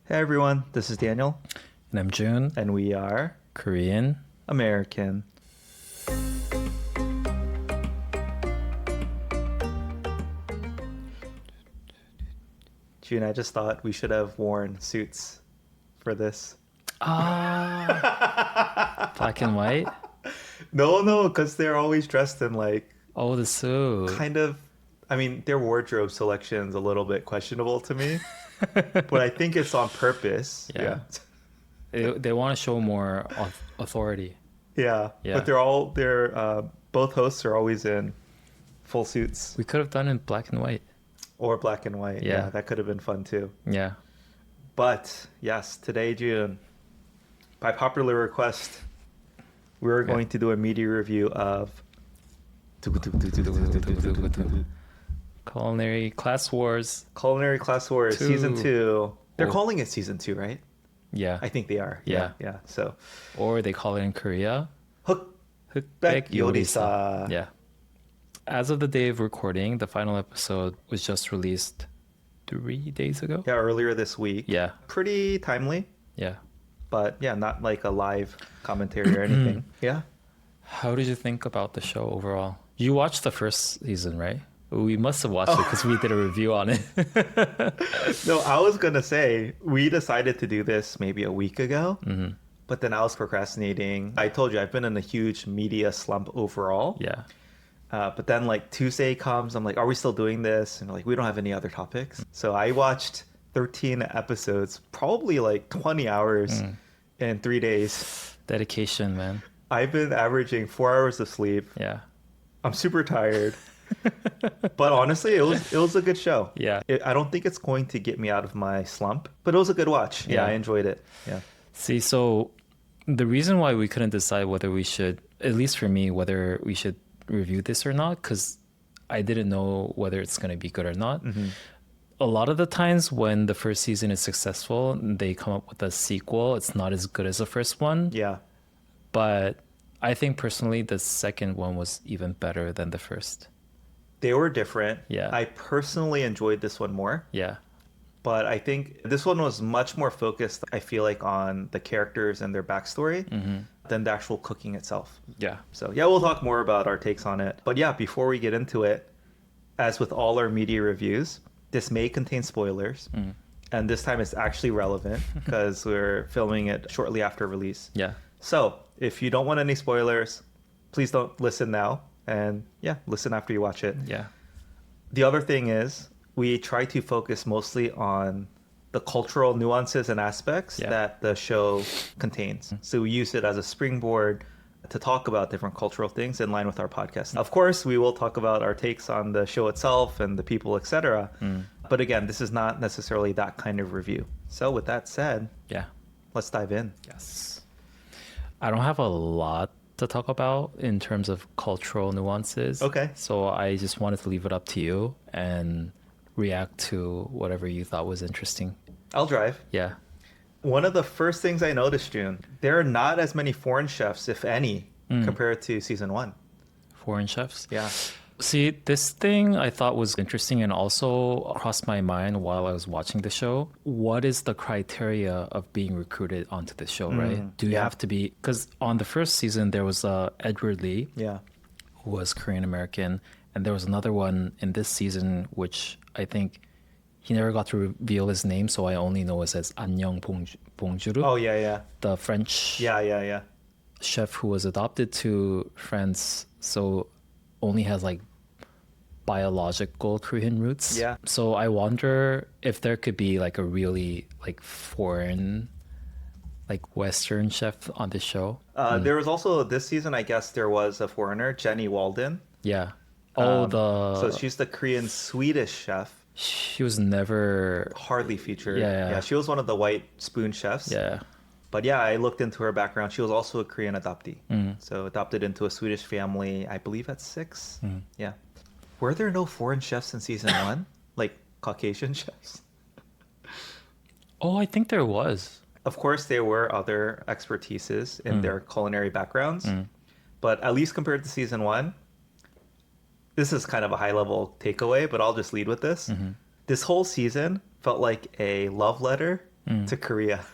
Hey everyone, this is Daniel, And I'm Jun, and we are Korean. American. June, I just thought we should have worn suits for this. Black and white. No, because they're always dressed in like Oh, the suit. kind of, I mean, their wardrobe selection's a little bit questionable to me, but I think it's on purpose. Yeah. They want to show more authority. Yeah. Yeah. But both hosts are always in full suits We could have done it black and white. or black and white. Yeah. Yeah, that could have been fun too. Yeah. But yes, today, June, by popular request, we're going to do a media review of Culinary Class Wars. Culinary Class Wars Two. Season 2. They're Oh. calling it Season 2, right? Yeah. I think they are. Yeah. Yeah. So, Or they call it in Korea. 흑백요리사. Yeah. As of the day of recording, the final episode was just released 3 days ago. Yeah, earlier this week. Yeah. Pretty timely, Yeah. but yeah, not like a live commentary or anything. Yeah. How did you think about the show overall? You watched the first season, right? We must have watched it because we did a review on it. No, I was going to say, we decided to do this maybe a week ago, but then I was procrastinating. I told you, I've been in a huge media slump overall. Yeah. But then like Tuesday comes, I'm like, are we still doing this? And like, we don't have any other topics. So I watched 13 episodes, probably like 20 hours in 3 days. Dedication, man. I've been averaging 4 hours of sleep. Yeah. I'm super tired. But honestly, it was a good show. Yeah. I don't think it's going to get me out of my slump, but it was a good watch. Yeah, Yeah. I enjoyed it. Yeah. See, so the reason why we couldn't decide whether we should, at least for me, whether we should review this or not, because I didn't know whether it's going to be good or not. A lot of the times when the first season is successful, they come up with a sequel. It's not as good as the first one. Yeah. But I think personally, the second one was even better than the first. They were different. Yeah. I personally enjoyed this one more. Yeah. But I think this one was much more focused, I feel like, on the characters and their backstory than the actual cooking itself. Yeah. So, yeah, we'll talk more about our takes on it. But yeah, before we get into it, as with all our media reviews, this may contain spoilers. And this time it's actually relevant because we're filming it shortly after release. Yeah. So, if you don't want any spoilers, please don't listen now. And yeah, listen after you watch it. Yeah. The other thing is, we try to focus mostly on the cultural nuances and aspects that the show contains. So we use it as a springboard to talk about different cultural things in line with our podcast. Of course, we will talk about our takes on the show itself and the people, etc. But again, this is not necessarily that kind of review. So with that said, Yeah. let's dive in. Yes. I don't have a lot to talk about in terms of cultural nuances. Okay. So I just wanted to leave it up to you and react to whatever you thought was interesting. I'll drive. Yeah. One of the first things I noticed, June, there are not as many foreign chefs, if any, compared to season 1. Foreign chefs. Yeah. See, this thing I thought was interesting and also crossed my mind while I was watching the show. What is the criteria of being recruited onto the show, right? Do you have to be... Because on the first season, there was Edward Lee, Yeah. who was Korean American. And there was another one in this season, which I think he never got to reveal his name, so I only know it as 안녕 봉주르, Oh, yeah. the French Yeah. chef who was adopted to France, so only has like biological Korean roots. Yeah. So I wonder if there could be like a really like foreign, like Western chef on this show. There was also, this season, I guess there was a foreigner, Jenny Walden. Yeah. So she's the Korean Swedish chef. She was never... Hardly featured. Yeah. She was one of the white spoon chefs. Yeah. But yeah, I looked into her background. She was also a Korean adoptee. So adopted into a Swedish family, I believe at 6. Yeah. Were there no foreign chefs in season 1? Like Caucasian chefs? Oh, I think there was. Of course, there were other expertises in their culinary backgrounds. But at least compared to season 1, this is kind of a high-level takeaway, but I'll just lead with this. This whole season felt like a love letter to Korea.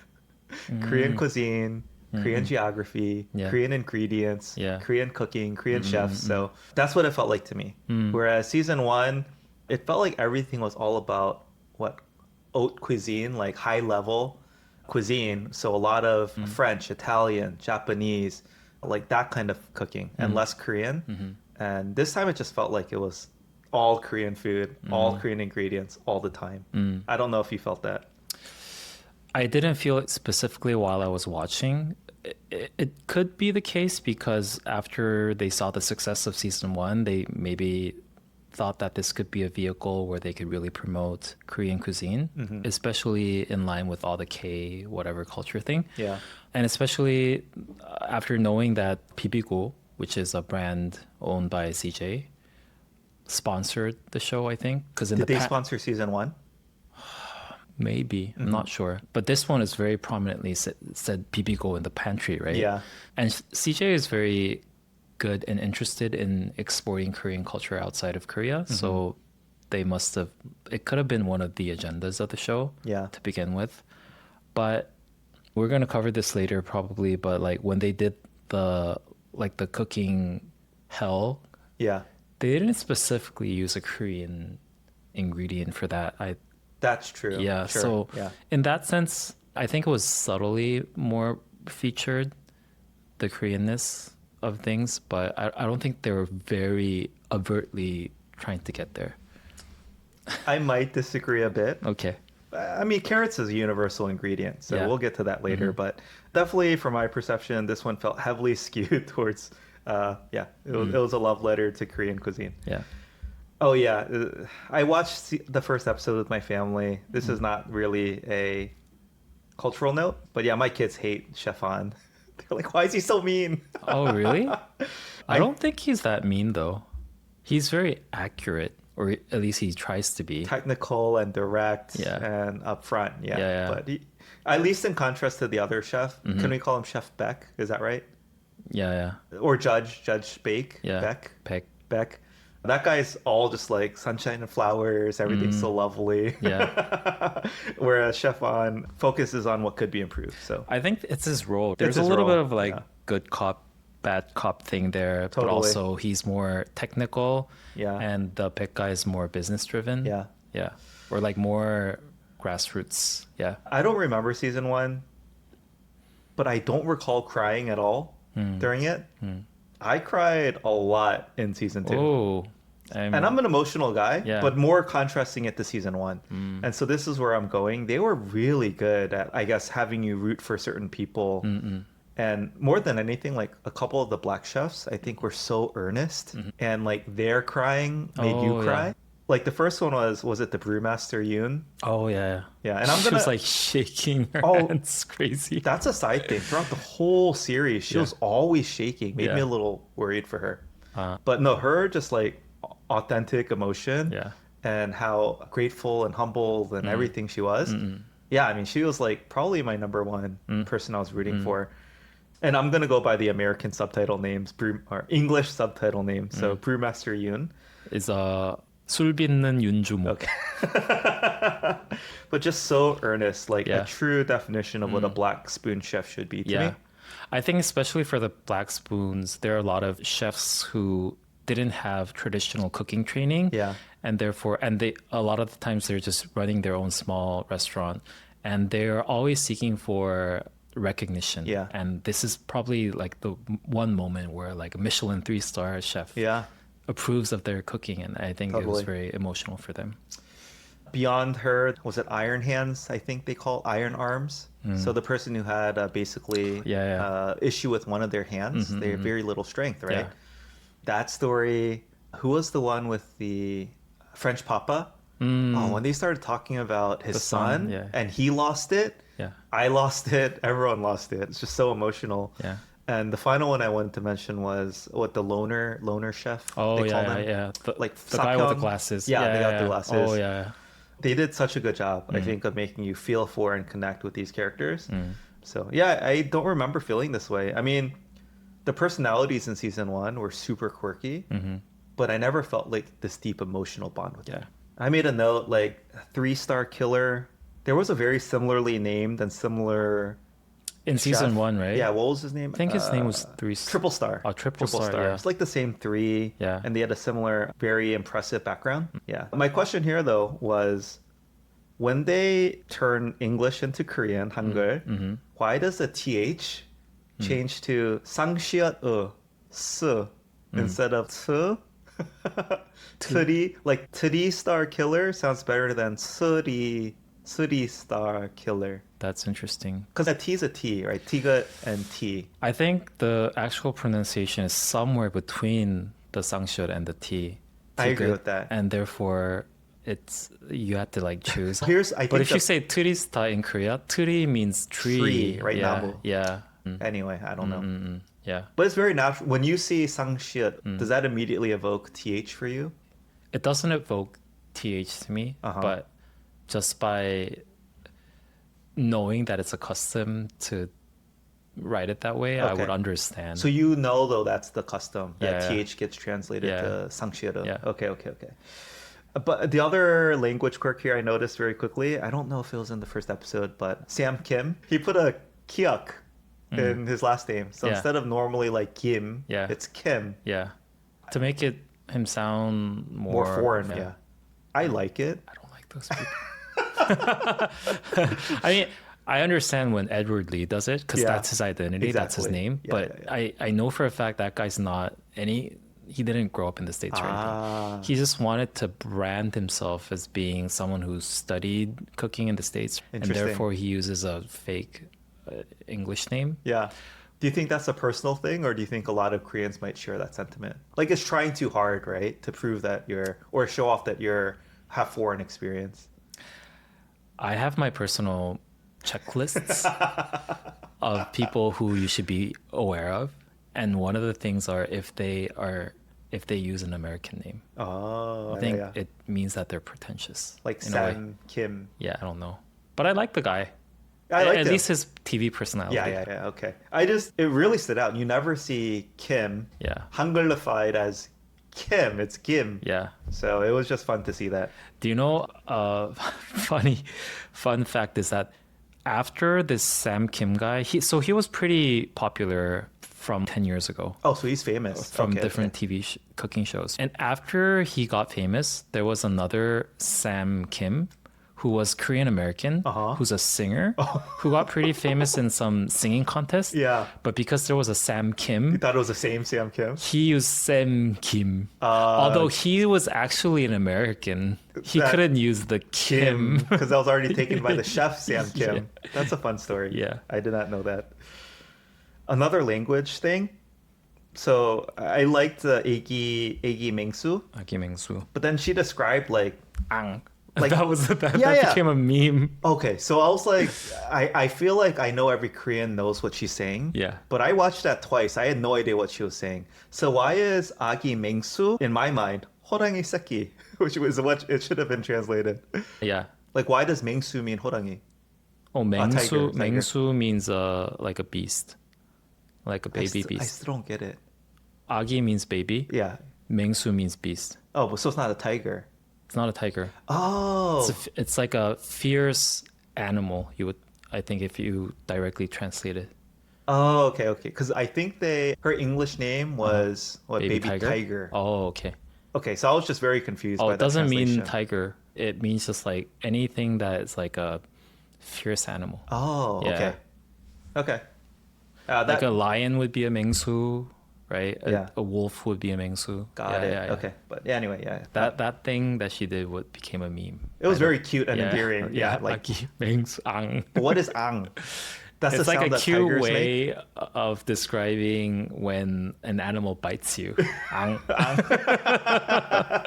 Korean cuisine, Korean geography, Korean ingredients, Korean cooking, Korean chefs. So that's what it felt like to me. Whereas season 1, it felt like everything was all about haute cuisine, like high level cuisine. So a lot of French, Italian, Japanese, like that kind of cooking, and less Korean. And this time it just felt like it was all Korean food, all Korean ingredients all the time. I don't know if you felt that. I didn't feel it specifically while I was watching. It could be the case because after they saw the success of season 1, they maybe thought that this could be a vehicle where they could really promote Korean cuisine, especially in line with all the K whatever culture thing. Yeah. And especially after knowing that Bibigo, which is a brand owned by CJ, sponsored the show, I think. Did they sponsor season 1? Maybe. I'm not sure. But this one is very prominently said Bibigo in the pantry, right? Yeah. And CJ is very good and interested in exporting Korean culture outside of Korea. So they must have, it could have been one of the agendas of the show to begin with. But we're going to cover this later probably, but like when they did the cooking hell, they didn't specifically use a Korean ingredient for that. That's true. Yeah. Sure. So in that sense, I think it was subtly more featured, the Koreanness of things, but I don't think they were very overtly trying to get there. I might disagree a bit. Okay. I mean, carrots is a universal ingredient, so we'll get to that later. But definitely, from my perception, this one felt heavily skewed towards, it was a love letter to Korean cuisine. Yeah. Oh, yeah. I watched the first episode with my family. This is not really a cultural note, but yeah, my kids hate Chef Han. They're like, why is he so mean? Oh, really? I don't think he's that mean, though. He's very accurate, or at least he tries to be. Technical and direct and upfront. Yeah. But at least in contrast to the other chef, can we call him Chef Beck? Is that right? Yeah. Or Judge Bake? Yeah. Beck. That guy's all just like sunshine and flowers. Everything's so lovely. Yeah. Whereas Chef On focuses on what could be improved. So I think it's his role. There's a little bit of like good cop, bad cop thing there, but also he's more technical. Yeah. And the Peck guy is more business driven. Yeah. Yeah. Or like more grassroots. Yeah. I don't remember season 1, but I don't recall crying at all during it. I cried a lot in season 2. Oh, and I'm an emotional guy, but more contrasting it to season 1. And so this is where I'm going. They were really good at, I guess, having you root for certain people. And more than anything, like a couple of the black chefs, I think were so earnest. And like their crying made you cry. Yeah. Like the first one was it the brewmaster Yoon? Oh yeah. And she was like shaking her hands, crazy. That's a side thing. Throughout the whole series, she was always shaking. Made me a little worried for her. But no, her just like authentic emotion and how grateful and humble and everything she was. Yeah, I mean, she was like probably my number 1 person I was rooting for. And I'm gonna go by the American subtitle names, or English subtitle names. So Brewmaster Yoon is 술 빚는 윤주모. Okay. But just so earnest, like a true definition of what a black spoon chef should be to me. I think especially for the black spoons, there are a lot of chefs who didn't have traditional cooking training. Yeah. And therefore, a lot of the times they're just running their own small restaurant, and they're always seeking for recognition. Yeah. And this is probably like the one moment where like a Michelin 3-star chef approves of their cooking, and I think it was very emotional for them. Beyond her, was it Iron Hands? I think they call Iron Arms. So the person who had basically issue with one of their hands, they have very little strength, right? That story. Who was the one with the French Papa? Oh, when they started talking about his son and he lost it, I lost it, everyone lost it. It's just so emotional. And the final one I wanted to mention was the loner chef. Oh, they call them. The guy with the glasses. They got the glasses. Oh, yeah. They did such a good job, I think, of making you feel for and connect with these characters. So, yeah, I don't remember feeling this way. I mean, the personalities in season 1 were super quirky, but I never felt like this deep emotional bond with them. I made a note, like, 3-star killer There was a very similarly named and similar In season chef. 1, right? Yeah, what was his name? I think his name was Triple Star. Oh, Triple Star, yeah. It's like the same three. Yeah. And they had a similar, very impressive background. Yeah. My question here, though, was when they turn English into Korean, Hangul, why does the TH change to 상시읒 s instead of ts? Turi, like Turi Star Killer sounds better than Suri Star Killer. That's interesting. Because a T is a T, right? Tiga and T. I think the actual pronunciation is somewhere between the sangshut and the T. I agree with that. And therefore, you have to like choose. But if you say turista in Korea, turi means tree. right? Yeah. Namu. Yeah. Anyway, I don't know. Yeah. But it's very natural. When you see 상시읒, does that immediately evoke TH for you? It doesn't evoke TH to me, but just by knowing that it's a custom to write it that way, I would understand. So you know, though, that's the custom, that Yeah. TH gets translated to 상시읒. Yeah. Okay. But the other language quirk here I noticed very quickly, I don't know if it was in the first episode, but Sam Kim, he put a kiak in his last name. So Yeah. instead of normally like Kim, it's Kim. Yeah. To make him sound More foreign, yeah. I like it. I don't like those people. I mean, I understand when Edward Lee does it because that's his identity, that's his name. But I know for a fact that guy's not he didn't grow up in the States or anything. He just wanted to brand himself as being someone who studied cooking in the States. And therefore he uses a fake English name. Yeah. Do you think that's a personal thing, or do you think a lot of Koreans might share that sentiment? Like it's trying too hard, right? To prove that or show off that have foreign experience. I have my personal checklists of people who you should be aware of. And one of the things are if they use an American name. Oh, I think it means that they're pretentious. Like Sam Kim. Yeah, I don't know. But I like the guy. At least his TV personality. Yeah, okay. It really stood out. You never see Kim Hangulifying as Kim. It's Kim. Yeah. So it was just fun to see that. Do you know, fun fact is that after this Sam Kim guy, he was pretty popular from 10 years ago. Oh, so he's famous. From different TV cooking shows. And after he got famous, there was another Sam Kim who was Korean American, who's a singer, who got pretty famous in some singing contest. Yeah. But because there was a Sam Kim, you thought it was the same Sam Kim? he used Sam Kim. Although he was actually an American, he couldn't use the Kim. Because that was already taken by the chef Sam Kim. Yeah. That's a fun story. Yeah. I did not know that. Another language thing. So I liked Agi Mengsu. Agi Mengsu. But then she described like Ang. Like that became a meme. Okay, so I was like, I feel like I know every Korean knows what she's saying. Yeah. But I watched that twice. I had no idea what she was saying. So why is Agi Mengsu, in my mind, 호랑이 새끼, which was what it should have been translated. Yeah. Like, why does Mengsu mean 호랑이? Oh, Mengsu, tiger. Mengsu means like a beast. Like a baby beast. I still don't get it. Agi means baby. Yeah. Mengsu means beast. Oh, but so it's not a tiger. It's not a tiger. Oh. It's like a fierce animal, I think, if you directly translate it. Oh, okay. Because I think her English name was Baby Tiger. Oh, okay. Okay, so I was just very confused by that it doesn't translation. mean tiger. It means just like anything that is like a fierce animal. Oh, okay. Yeah. Okay. Like a lion would be a mengsu, right? Yeah. A wolf would be a mengsu. Got it. Yeah. Okay. But yeah, anyway, yeah. That thing that she did became a meme. It was very cute and endearing. Yeah. Like ang. What is ang? That's it's the like sound a that cute tigers way make? of describing when an animal bites you. Ang. I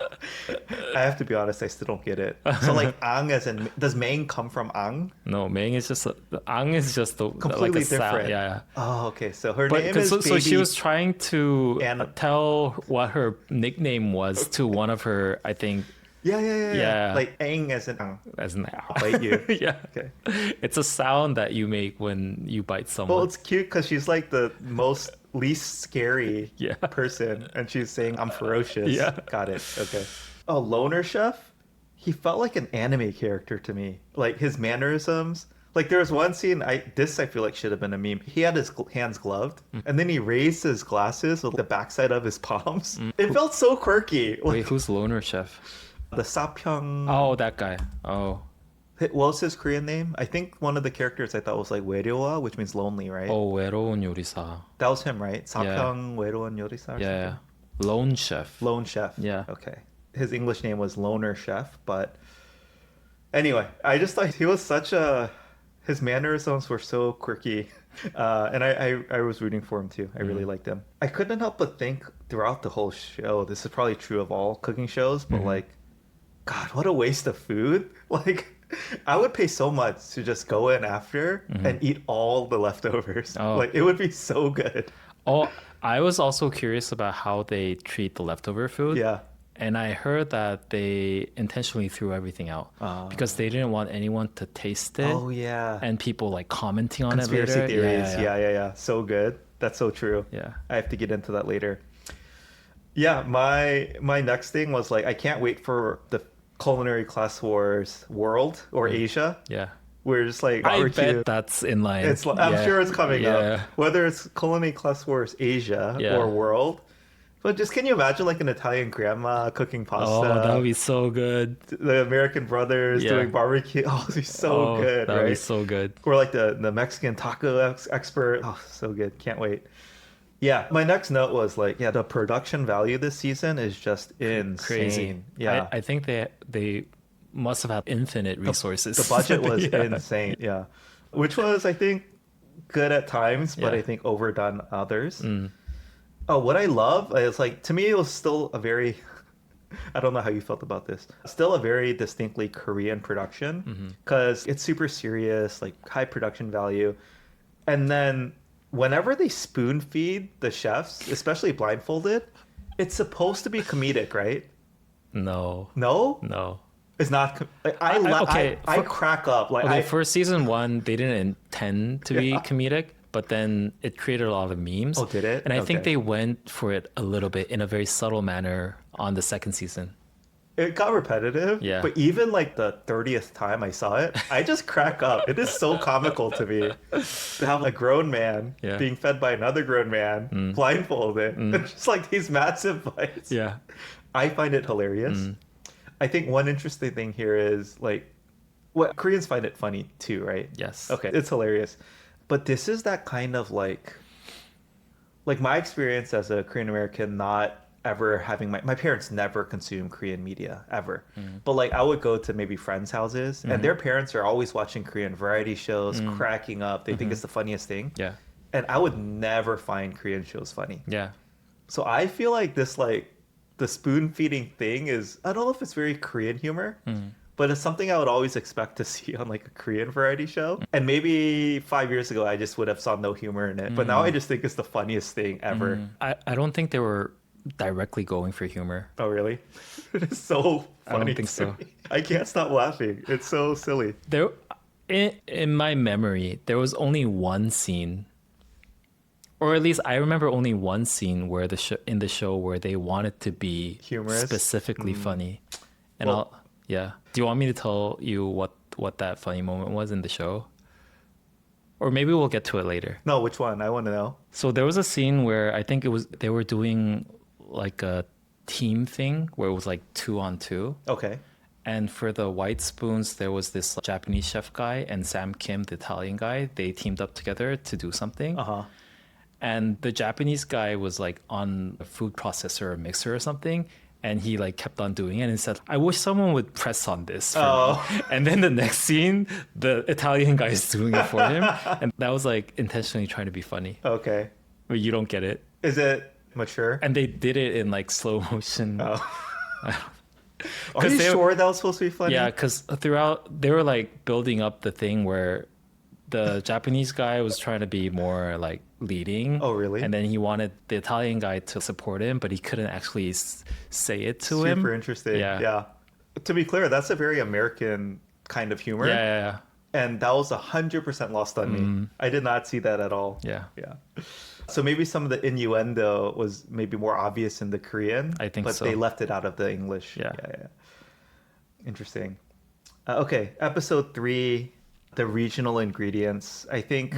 have to be honest, I still don't get it. So like ang as in, does mang come from ang? No, mang is just ang is just Completely like a different. sound. Yeah. Oh, okay. So her name is so she was trying to and tell what her nickname was to one of her, I think. Yeah. Like ang as in ang. As in I'll bite you. Yeah. Okay. It's a sound that you make when you bite someone. Well, it's cute because she's like the least scary person, and she's saying I'm ferocious. Yeah. Got it. Okay. Oh, Loner Chef. he felt like an anime character to me. Like his mannerisms. Like there was one scene, I feel like should have been a meme. He had his hands gloved, and then he raised his glasses with the backside of his palms. It felt so quirky. Like, Wait, who's Loner Chef? the Sapyeong. Oh, that guy. Oh. What was his Korean name? I think one of the characters I thought was like 외로워, which means lonely, right? Oh, 외로운 요리사. That was him, right? Sapyeong 외로운 요리사. Yeah. Lone Chef. Lone Chef. Yeah. Okay. His English name was Loner Chef, but anyway, I just thought he was such a. His mannerisms were so quirky, and I was rooting for him too. I really liked him. I couldn't help but think throughout the whole show. This is probably true of all cooking shows, but like, God, what a waste of food! Like, I would pay so much to just go in after and eat all the leftovers. Oh. Like, it would be so good. Oh, I was also curious about how they treat the leftover food. Yeah. And I heard that they intentionally threw everything out because they didn't want anyone to taste it. Oh yeah. And people like commenting on it later. Conspiracy theories. Yeah. So good. That's so true. Yeah. I have to get into that later. Yeah, my next thing was like I can't wait for the Culinary Class Wars World or Asia. Yeah. We're just like I barbecue. bet that's in line. I'm sure it's coming Yeah. up. Whether it's Culinary Class Wars Asia Yeah. or World. But just can you imagine like an Italian grandma cooking pasta? Oh, that would be so good. The American brothers Yeah. doing barbecue. Oh, it'd be so good, That right? would be so good. Or like the Mexican taco expert. Oh, so good. Can't wait. Yeah, my next note was like, yeah, the production value this season is just insane. Crazy. Yeah. I think they must have had infinite resources. The budget was Yeah. insane. Yeah. Which was, I think, good at times, but Yeah. I think overdone others. Oh, what I love is like, to me, it was still a very, I don't know how you felt about this, still a very distinctly Korean production because it's super serious, like high production value. And then whenever they spoon feed the chefs, especially blindfolded, it's supposed to be comedic, right? No. No? It's not. I crack up. Like, Okay, for season 1, they didn't intend to be comedic, but then it created a lot of memes. Oh, did it? And I think Okay. they went for it a little bit in a very subtle manner on the second season. It got repetitive. Yeah. But even like the 30th time I saw it, I just crack up. It is so comical to me to have a grown man Yeah. being fed by another grown man, blindfolded. It's just like these massive bites. Yeah. I find it hilarious. I think one interesting thing here is like, what Koreans find it funny too, right? Yes. Okay, it's hilarious. But this is that kind of like my experience as a Korean American, not ever having my parents never consume Korean media ever. But like I would go to maybe friends' houses and their parents are always watching Korean variety shows, cracking up. They think it's the funniest thing. Yeah. And I would never find Korean shows funny. Yeah. So I feel like this like the spoon feeding thing is, I don't know if it's very Korean humor. But it's something I would always expect to see on like a Korean variety show. And maybe 5 years ago, I just would have saw no humor in it. But now I just think it's the funniest thing ever. I don't think they were directly going for humor. Oh, really? It is so funny. I don't think to so. me. I can't stop laughing. It's so silly. There, in my memory, there was only one scene, or at least I remember only one scene where in the show where they wanted to be Humorous? specifically funny. And Well- yeah. Do you want me to tell you what that funny moment was in the show? Or maybe we'll get to it later. No, which one? I want to know. So there was a scene where I think they were doing like a team thing where it was like 2-on-2. Okay. And for the white spoons, there was this Japanese chef guy and Sam Kim, the Italian guy. They teamed up together to do something. Uh-huh. And the Japanese guy was like on a food processor or mixer or something. And he like kept on doing it and said, I wish someone would press on this for me. And then the next scene, the Italian guy is doing it for him. And that was like intentionally trying to be funny. Okay. But you don't get it. Is it mature? And they did it in like slow motion. Oh. Are you sure that was supposed to be funny? Yeah, because throughout, they were like building up the thing where the Japanese guy was trying to be more like leading. Oh, really? And then he wanted the Italian guy to support him, but he couldn't actually say it to him. Super interesting. Yeah. To be clear, that's a very American kind of humor. Yeah. And that was 100% lost on me. I did not see that at all. Yeah. So maybe some of the innuendo was maybe more obvious in the Korean. I think but so. they left it out of the English. Yeah. Interesting. Okay, episode 3, the regional ingredients. I think.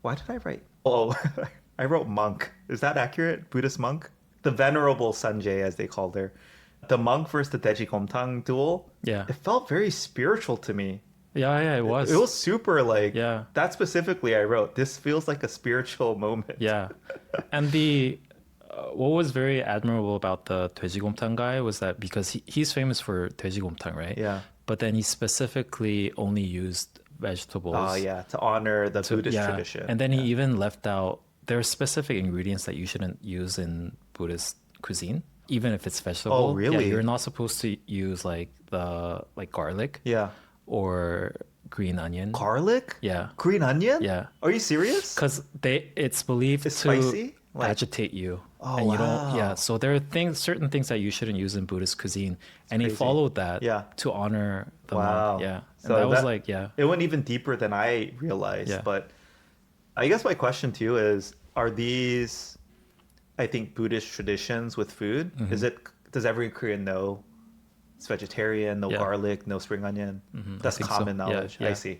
Why did I write? Oh, I wrote monk. Is that accurate? Buddhist monk? The venerable Sanjay, as they called her. The monk versus the Dweji-gomtang duel. Yeah. It felt very spiritual to me. Yeah, it was. It was super like. Yeah. That specifically, I wrote. This feels like a spiritual moment. Yeah. And what was very admirable about the Dweji-gomtang guy was that because he's famous for Dweji-gomtang, right? Yeah. But then he specifically only used vegetables. Oh, yeah. To honor the Buddhist tradition. And then he even left out, there are specific ingredients that you shouldn't use in Buddhist cuisine, even if it's vegetable. Oh, really? Yeah, you're not supposed to use like garlic. Yeah. Or green onion. Garlic? Yeah. Green onion? Yeah. Are you serious? Because it's believed It's to spicy? Like... agitate you. Oh, and you wow. don't, yeah. So there are certain things that you shouldn't use in Buddhist cuisine. And he crazy. followed that Yeah. to honor the Wow. monk. Yeah. And So that was like, yeah. It went even deeper than I realized. Yeah. But I guess my question to you is, are these, I think, Buddhist traditions with food? Does every Korean know it's vegetarian, no Yeah. garlic, no spring onion? That's think common so. knowledge. Yeah. I see.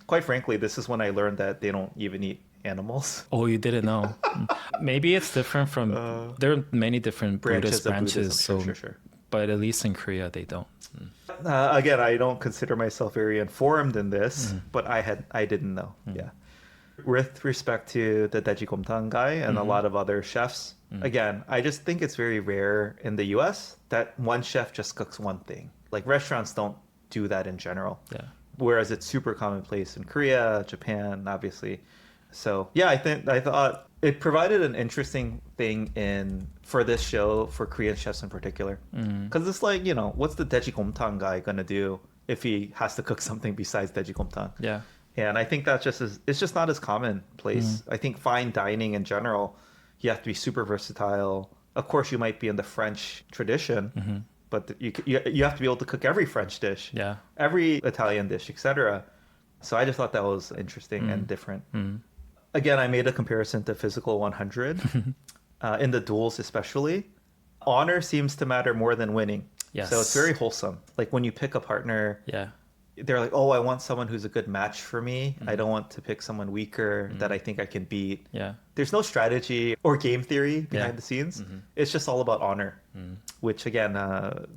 Quite frankly, this is when I learned that they don't even eat animals. Oh, you didn't know. Maybe it's different from, there are many different Buddhist branches. Buddhism. So, Sure. But at least in Korea, they don't. Again, I don't consider myself very informed in this, but I didn't know. Yeah. With respect to the Dweji-gomtang guy and a lot of other chefs, again, I just think it's very rare in the US that one chef just cooks one thing. Like restaurants don't do that in general. Yeah. Whereas it's super commonplace in Korea, Japan, obviously. So yeah, I thought it provided an interesting thing for this show for Korean chefs in particular, because it's like, what's the Dweji-gomtang guy gonna do if he has to cook something besides Dweji-gomtang? Yeah. And I think it's just not as commonplace. I think fine dining in general, you have to be super versatile. Of course, you might be in the French tradition, but you have to be able to cook every French dish, Yeah. every Italian dish, etc. So I just thought that was interesting and different. Again, I made a comparison to Physical 100. In the duels especially, honor seems to matter more than winning. Yes. So it's very wholesome. Like when you pick a partner, Yeah. they're like, oh, I want someone who's a good match for me. I don't want to pick someone weaker that I think I can beat. Yeah. There's no strategy or game theory behind Yeah. the scenes. It's just all about honor, which again,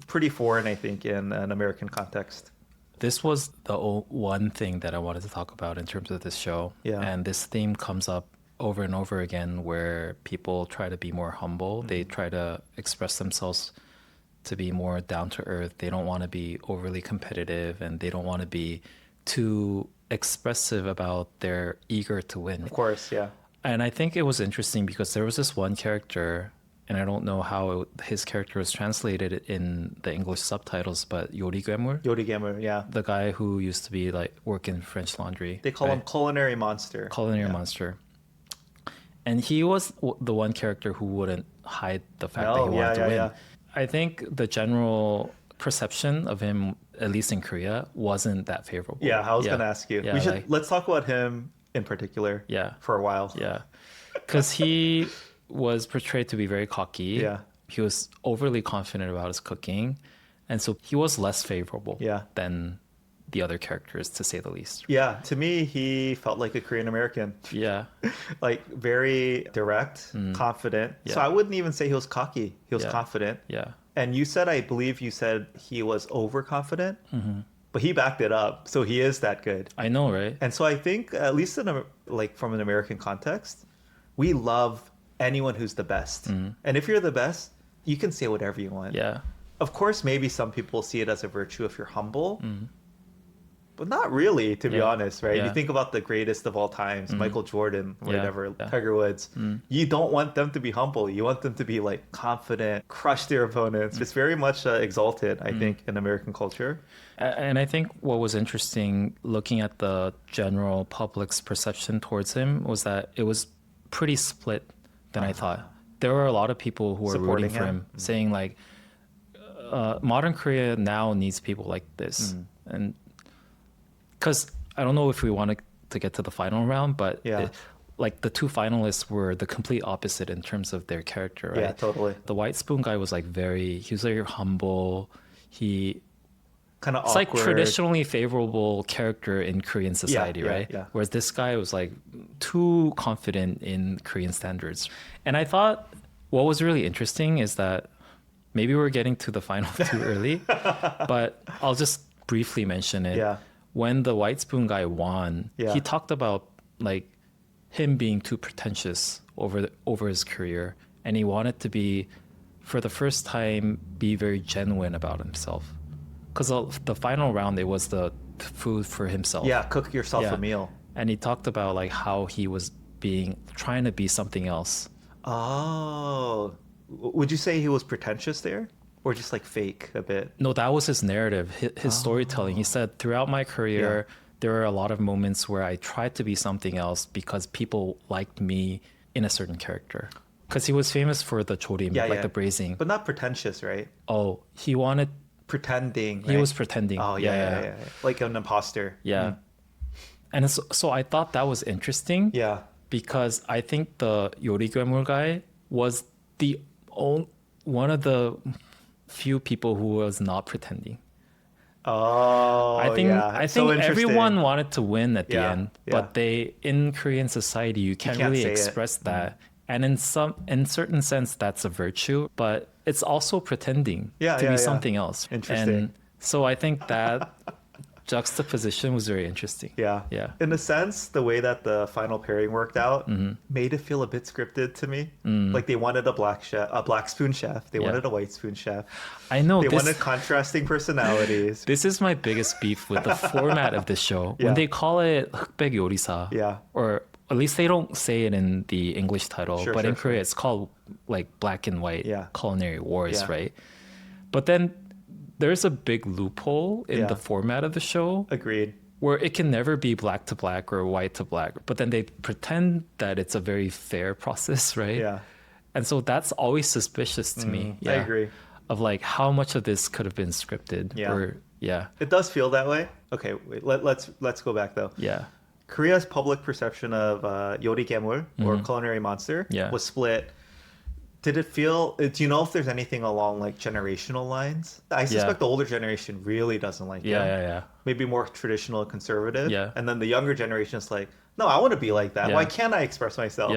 pretty foreign, I think, in an American context. This was the one thing that I wanted to talk about in terms of this show. Yeah. And this theme comes up over and over again where people try to be more humble. They try to express themselves to be more down to earth. They don't want to be overly competitive and they don't want to be too expressive about their eager to win. Of course, yeah. And I think it was interesting because there was this one character, and I don't know how his character was translated in the English subtitles, but Yori-gamer, Yori-gamer, yeah. the guy who used to be like work in French Laundry. They call him Culinary Monster. Culinary Monster. And he was the one character who wouldn't hide the fact that he wanted to win. Yeah. I think the general perception of him, at least in Korea, wasn't that favorable. Yeah, I was going to ask you. Yeah, let's talk about him in particular for a while. Yeah. Because he was portrayed to be very cocky. Yeah. He was overly confident about his cooking. And so he was less favorable than the other characters, to say the least. Yeah, to me, he felt like a Korean American. Yeah. Like very direct, confident. Yeah. So I wouldn't even say he was cocky. He was confident. Yeah. And I believe you said he was overconfident, but he backed it up. So he is that good. I know, right? And so I think, at least from an American context, we love anyone who's the best. And if you're the best, you can say whatever you want. Yeah. Of course, maybe some people see it as a virtue if you're humble. But not really, to be honest, right? Yeah. You think about the greatest of all times, Michael Jordan, whatever, Yeah. Tiger Woods. You don't want them to be humble. You want them to be like confident, crush their opponents. It's very much exalted, I think, in American culture. And I think what was interesting looking at the general public's perception towards him was that it was pretty split than I thought. There were a lot of people who were Supporting rooting for him, saying like, modern Korea now needs people like this. And because I don't know if we wanted to get to the final round, but like the two finalists were the complete opposite in terms of their character, right? Yeah, totally. The White Spoon guy was like he was very humble. He kind of It's like awkward. traditionally favorable character in Korean society, right? Yeah. Whereas this guy was like too confident in Korean standards. And I thought what was really interesting is that maybe we're getting to the final too early, but I'll just briefly mention it. Yeah. When the White Spoon guy won, Yeah. he talked about like him being too pretentious over his career, and he wanted to be, for the first time, be very genuine about himself. Because the final round, it was the food for himself. Yeah, cook yourself a meal. And he talked about like how he was trying to be something else. Oh, would you say he was pretentious there, or just like fake a bit? No, that was his narrative, his storytelling. He said, throughout my career, there were a lot of moments where I tried to be something else because people liked me in a certain character. Because he was famous for the chorim, the braising. But not pretentious, right? Oh, he wanted... Pretending, right? He was pretending. Oh, yeah. Like an imposter. Yeah. And so I thought that was interesting. Yeah. Because I think the 요리괴물 guy was one of the few people who was not pretending. Oh, I think so everyone wanted to win at the end, yeah. but in Korean society you can't really express that. And in certain sense that's a virtue, but it's also pretending to be something else. Interesting. And so I think that juxtaposition was very interesting. Yeah. In a sense, the way that the final pairing worked out made it feel a bit scripted to me. Like they wanted a black spoon chef. They wanted a white spoon chef. I know. They wanted contrasting personalities. This is my biggest beef with the format of this show. When they call it 흑백요리사, or at least they don't say it in the English title, but in Korea it's called like Black and White Culinary Wars, right? But then there's a big loophole in the format of the show. Agreed. Where it can never be black to black or white to black. But then they pretend that it's a very fair process, right? Yeah. And so that's always suspicious to me. I agree. Of like how much of this could have been scripted. It does feel that way. Okay, wait, let's go back though. Yeah. Korea's public perception of 요리괴물 or culinary monster was split. Did it feel, do you know if there's anything along like generational lines? I suspect the older generation really doesn't like it. Maybe more traditional and conservative. And then the younger generation is like, no, I want to be like that. Why can't I express myself?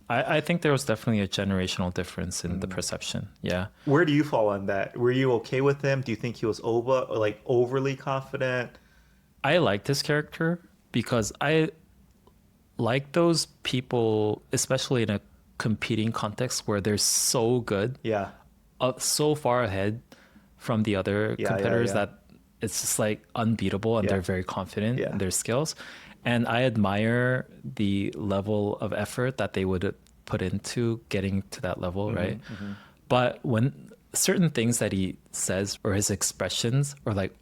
I think there was definitely a generational difference in the perception. Yeah. Where do you fall on that? Were you okay with him? Do you think he was overly confident? I liked his character because I like those people, especially in a competing context where they're so good, so far ahead from the other competitors that it's just like unbeatable, and they're very confident in their skills. And I admire the level of effort that they would put into getting to that level, right? But when certain things that he says or his expressions are like,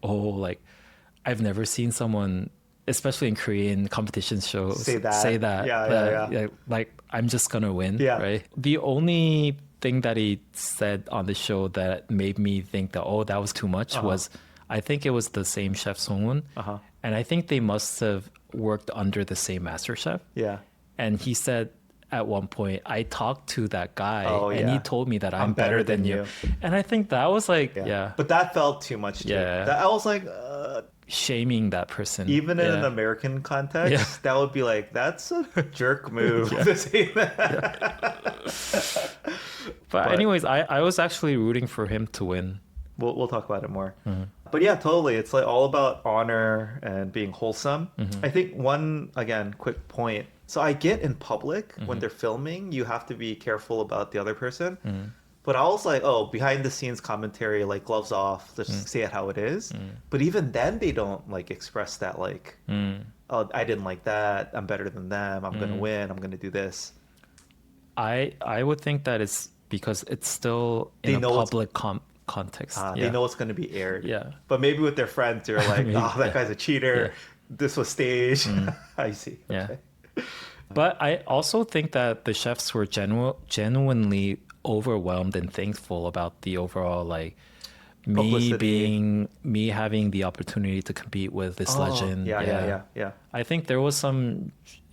I've never seen someone, especially in Korean competition shows, say that. Like, I'm just gonna win, right? The only thing that he said on the show that made me think that, that was too much was, I think it was the same chef Song-un. And I think they must have worked under the same master chef. And he said at one point, I talked to that guy and he told me that I'm better than you. And I think that was like, But that felt too much too. I was like, shaming that person. Even in an American context, that would be like, that's a jerk move to say that. But anyways, I was actually rooting for him to win. We'll talk about it more. But yeah, totally. It's like all about honor and being wholesome. I think one, again, quick point. So I get in public when they're filming, you have to be careful about the other person. But I was like, behind the scenes commentary, like gloves off, just say it how it is. But even then they don't like express that like, I didn't like that. I'm better than them. I'm going to win. I'm going to do this. I would think that it's because it's still in a public context. They know it's going to be aired. But maybe with their friends, they're like, that guy's a cheater. This was staged. I see. Okay. But I also think that the chefs were genuinely overwhelmed and thankful about the overall like me having the opportunity to compete with this legend. I think there was some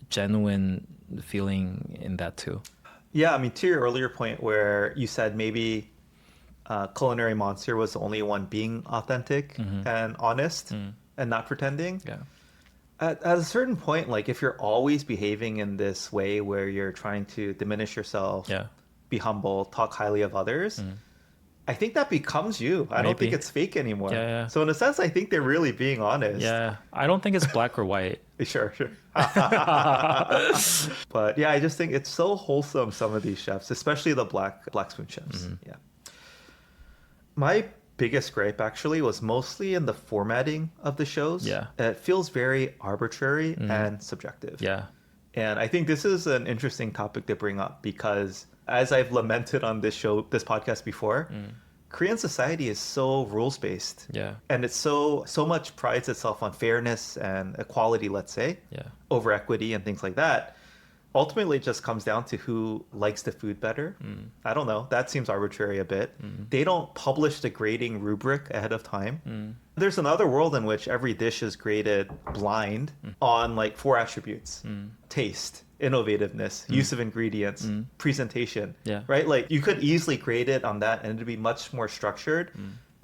genuine feeling in that too. Yeah, I mean, to your earlier point where you said maybe Culinary Monster was the only one being authentic and honest and not pretending. Yeah. At a certain point, like if you're always behaving in this way where you're trying to diminish yourself, Yeah. be humble, talk highly of others, I think that becomes you. I don't think Maybe. it's fake anymore. Yeah, yeah. So in a sense, I think they're really being honest. Yeah. I don't think it's black or white. Sure. But yeah, I just think it's so wholesome, some of these chefs, especially the black spoon chefs. Yeah. My biggest gripe actually was mostly in the formatting of the shows. Yeah. It feels very arbitrary and subjective. Yeah. And I think this is an interesting topic to bring up because as I've lamented on this podcast before, Korean society is so rules based. Yeah. And it's so much prides itself on fairness and equality, let's say, Yeah. over equity and things like that. Ultimately, it just comes down to who likes the food better. I don't know. That seems arbitrary a bit. They don't publish the grading rubric ahead of time. There's another world in which every dish is graded blind on like 4 attributes: taste, innovativeness, use of ingredients, presentation. Yeah. Right? Like you could easily grade it on that and it'd be much more structured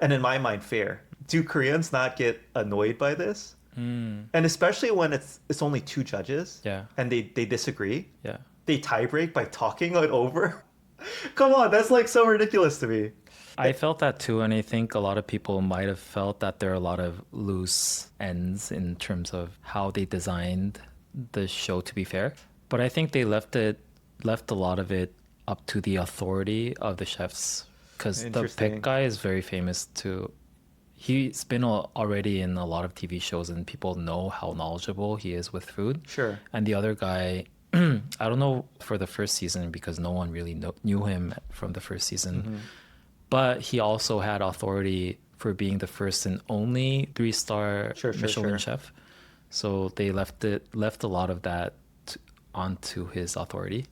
and in my mind fair. Do Koreans not get annoyed by this? And especially when it's only 2 judges, Yeah. and they disagree, Yeah. they tie break by talking it over. Come on, that's like so ridiculous to me. I felt that too, and I think a lot of people might have felt that there are a lot of loose ends in terms of how they designed the show to be fair. But I think they left a lot of it up to the authority of the chefs, because the Interesting. Pick guy is very famous too. He's been already in a lot of TV shows, and people know how knowledgeable he is with food. Sure. And the other guy, I don't know for the first season because no one really knew him from the first season. But he also had authority for being the first and only 3-star Michelin chef. So they left a lot of that onto his authority.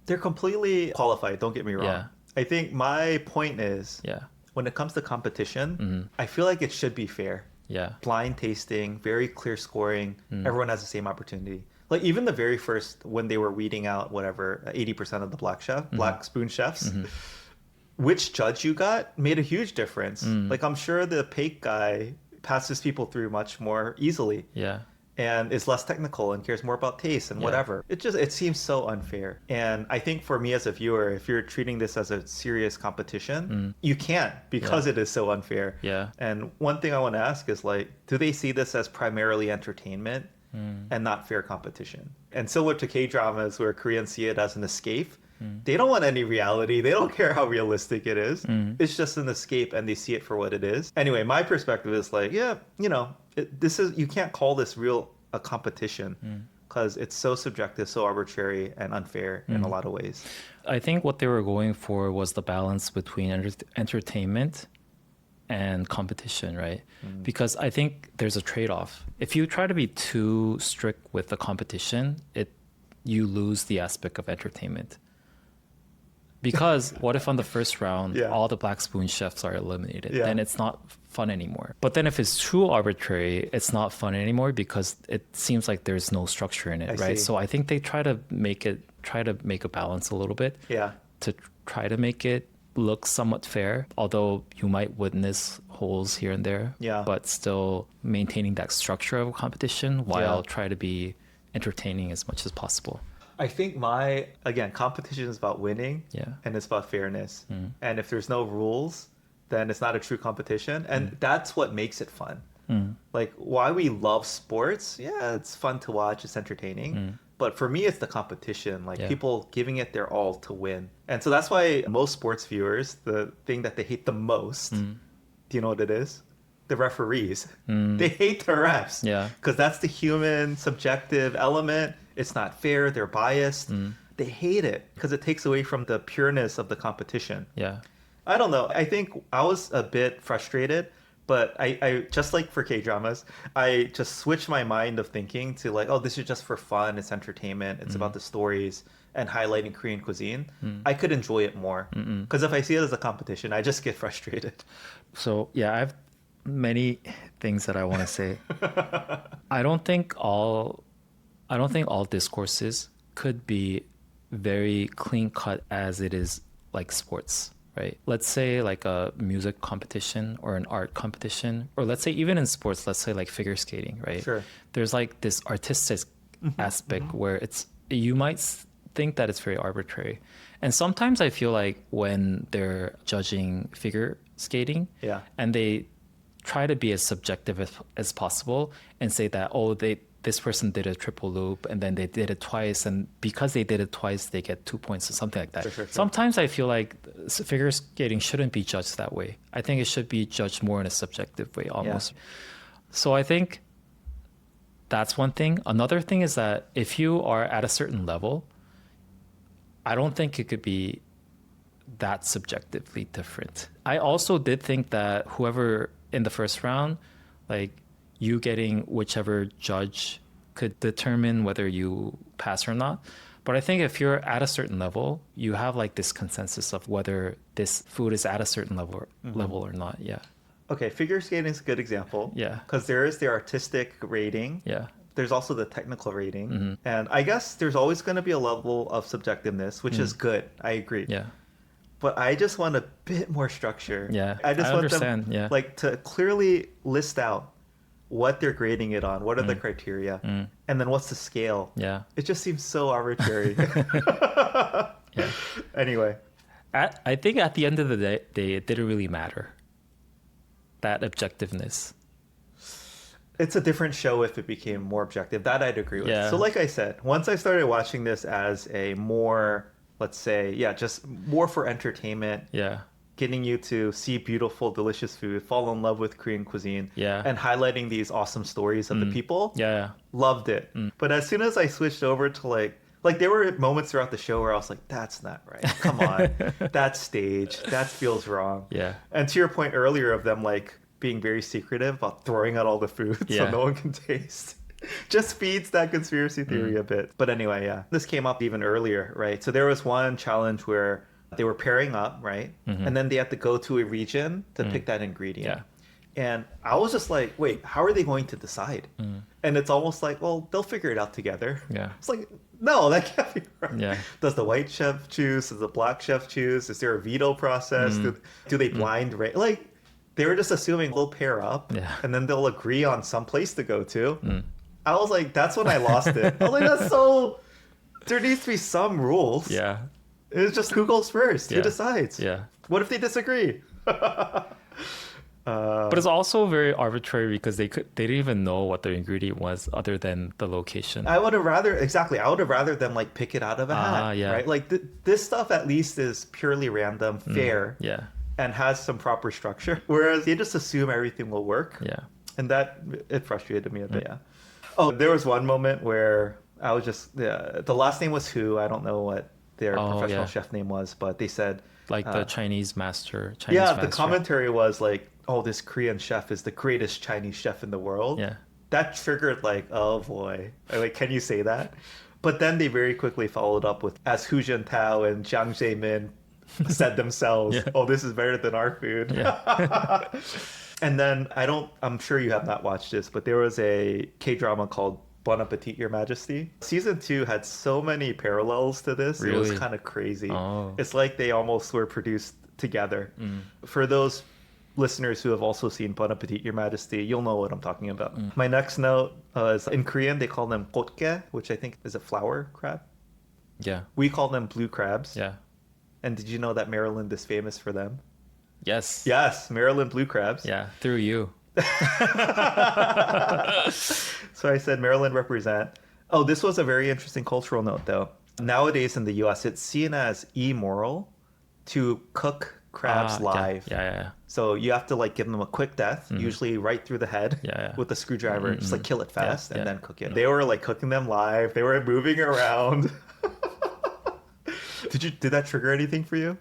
They're completely qualified, don't get me wrong. Yeah. I think my point is, Yeah. when it comes to competition, I feel like it should be fair. Yeah. Blind tasting, very clear scoring. Everyone has the same opportunity. Like even the very first, when they were weeding out whatever 80% of the black spoon chefs, which judge you got made a huge difference. Like I'm sure the Pake guy passes people through much more easily. Yeah. And is less technical and cares more about taste and whatever. It seems so unfair. And I think for me as a viewer, if you're treating this as a serious competition, you can't because it is so unfair. Yeah. And one thing I want to ask is like, do they see this as primarily entertainment and not fair competition? And similar to K-dramas where Koreans see it as an escape, they don't want any reality. They don't care how realistic it is. It's just an escape and they see it for what it is. Anyway, my perspective is like, yeah, you know, you can't call this a competition because it's so subjective, so arbitrary and unfair in a lot of ways. I think what they were going for was the balance between entertainment and competition, right? Because I think there's a trade-off. If you try to be too strict with the competition, you lose the aspect of entertainment. Because what if on the first round, all the black spoon chefs are eliminated? Then it's not fun anymore. But then if it's too arbitrary, it's not fun anymore because it seems like there's no structure in it, right? So I think they try to make a balance a little bit. Yeah. To try to make it look somewhat fair, although you might witness holes here and there. Yeah. But still maintaining that structure of competition while try to be entertaining as much as possible. I think competition is about winning and it's about fairness. And if there's no rules, then it's not a true competition. And that's what makes it fun. Like why we love sports, it's fun to watch, it's entertaining. But for me, it's the competition, like people giving it their all to win. And so that's why most sports viewers, the thing that they hate the most, do you know what it is? The referees. They hate the refs. Yeah. Because that's the human subjective element. It's not fair. They're biased. They hate it because it takes away from the pureness of the competition. Yeah. I don't know. I think I was a bit frustrated, but I just like for K-dramas, I just switched my mind of thinking to like, oh, this is just for fun. It's entertainment. It's about the stories and highlighting Korean cuisine. I could enjoy it more because if I see it as a competition, I just get frustrated. So I have many things that I want to say. I don't think all discourses could be very clean cut as it is like sports. right? Let's say like a music competition or an art competition, or let's say even in sports, let's say like figure skating, right? Sure. There's like this artistic aspect where you might think that it's very arbitrary. And sometimes I feel like when they're judging figure skating Yeah. and they try to be as subjective as possible and say that, this person did a triple loop and then they did it twice, and because they did it twice they get 2 points or something like that. Sure. Sometimes I feel like figure skating shouldn't be judged that way. I think it should be judged more in a subjective way almost. Yeah. So I think that's one thing. Another thing is that if you are at a certain level, I don't think it could be that subjectively different. I also did think that whoever in the first round, like you getting whichever judge could determine whether you pass or not. But I think if you're at a certain level, you have like this consensus of whether this food is at a certain level or not. Yeah. Okay, figure skating is a good example. Yeah. Because there is the artistic rating. Yeah. There's also the technical rating. And I guess there's always going to be a level of subjectiveness, which is good. I agree. Yeah. But I just want a bit more structure. Yeah. I just want understand. them like to clearly list out what they're grading it on, what are the criteria, and then what's the scale. Yeah. It just seems so arbitrary. Yeah. Anyway. I think at the end of the day, it didn't really matter. That objectiveness. It's a different show if it became more objective. That I'd agree with. Yeah. So like I said, once I started watching this as a more, let's say, just more for entertainment. Yeah. Getting you to see beautiful, delicious food, fall in love with Korean cuisine, and highlighting these awesome stories of the people. Yeah. Loved it. But as soon as I switched over to like there were moments throughout the show where I was like, that's not right. Come on. That's staged. That feels wrong. Yeah. And to your point earlier of them like being very secretive about throwing out all the food so no one can taste. Just feeds that conspiracy theory a bit. But anyway, this came up even earlier, right? So there was one challenge where they were pairing up, right? And then they had to go to a region to pick that ingredient. Yeah. And I was just like, wait, how are they going to decide? And it's almost like, well, they'll figure it out together. Yeah. It's like, no, that can't be right. Yeah. Does the white chef choose? Does the black chef choose? Is there a veto process? Do they blind rate? Like, they were just assuming they'll pair up and then they'll agree on some place to go to. I was like, that's when I lost it. I was like, that's so... There needs to be some rules. Yeah. It's just who goes first? Yeah. Who decides? Yeah. What if they disagree? But it's also very arbitrary because they didn't even know what the ingredient was other than the location. I would have rather them like pick it out of a hat, right? Like this stuff at least is purely random, fair, and has some proper structure. Whereas they just assume everything will work. Yeah. And that it frustrated me a bit. Yeah. Oh, there was one moment where I was just the last name was Hu. I don't know what their professional chef name was, but they said like the Chinese master. The commentary was like, oh, this Korean chef is the greatest Chinese chef in the world. Yeah. That triggered like, oh boy. Like, can you say that? But then they very quickly followed up with, as Hu Juntao and Jiang Zemin said themselves, oh, this is better than our food. Yeah. And then I'm sure you have not watched this, but there was a K-drama called Bon Appetit, Your Majesty. Season 2 had so many parallels to this. Really? It was kind of crazy. Oh. It's like they almost were produced together. For those listeners who have also seen Bon Appetit, Your Majesty, you'll know what I'm talking about. My next note is in Korean, they call them gotge, which I think is a flower crab. Yeah. We call them blue crabs. Yeah. And did you know that Maryland is famous for them? Yes. Yes, Maryland blue crabs. Yeah, through you. So I said Maryland represent. Oh, this was a very interesting cultural note, though. Nowadays in the U.S., it's seen as immoral to cook crabs live. Yeah. So you have to like give them a quick death, usually right through the head with a screwdriver, just like kill it fast and then cook it. They were like cooking them live. They were moving around. Did that trigger anything for you?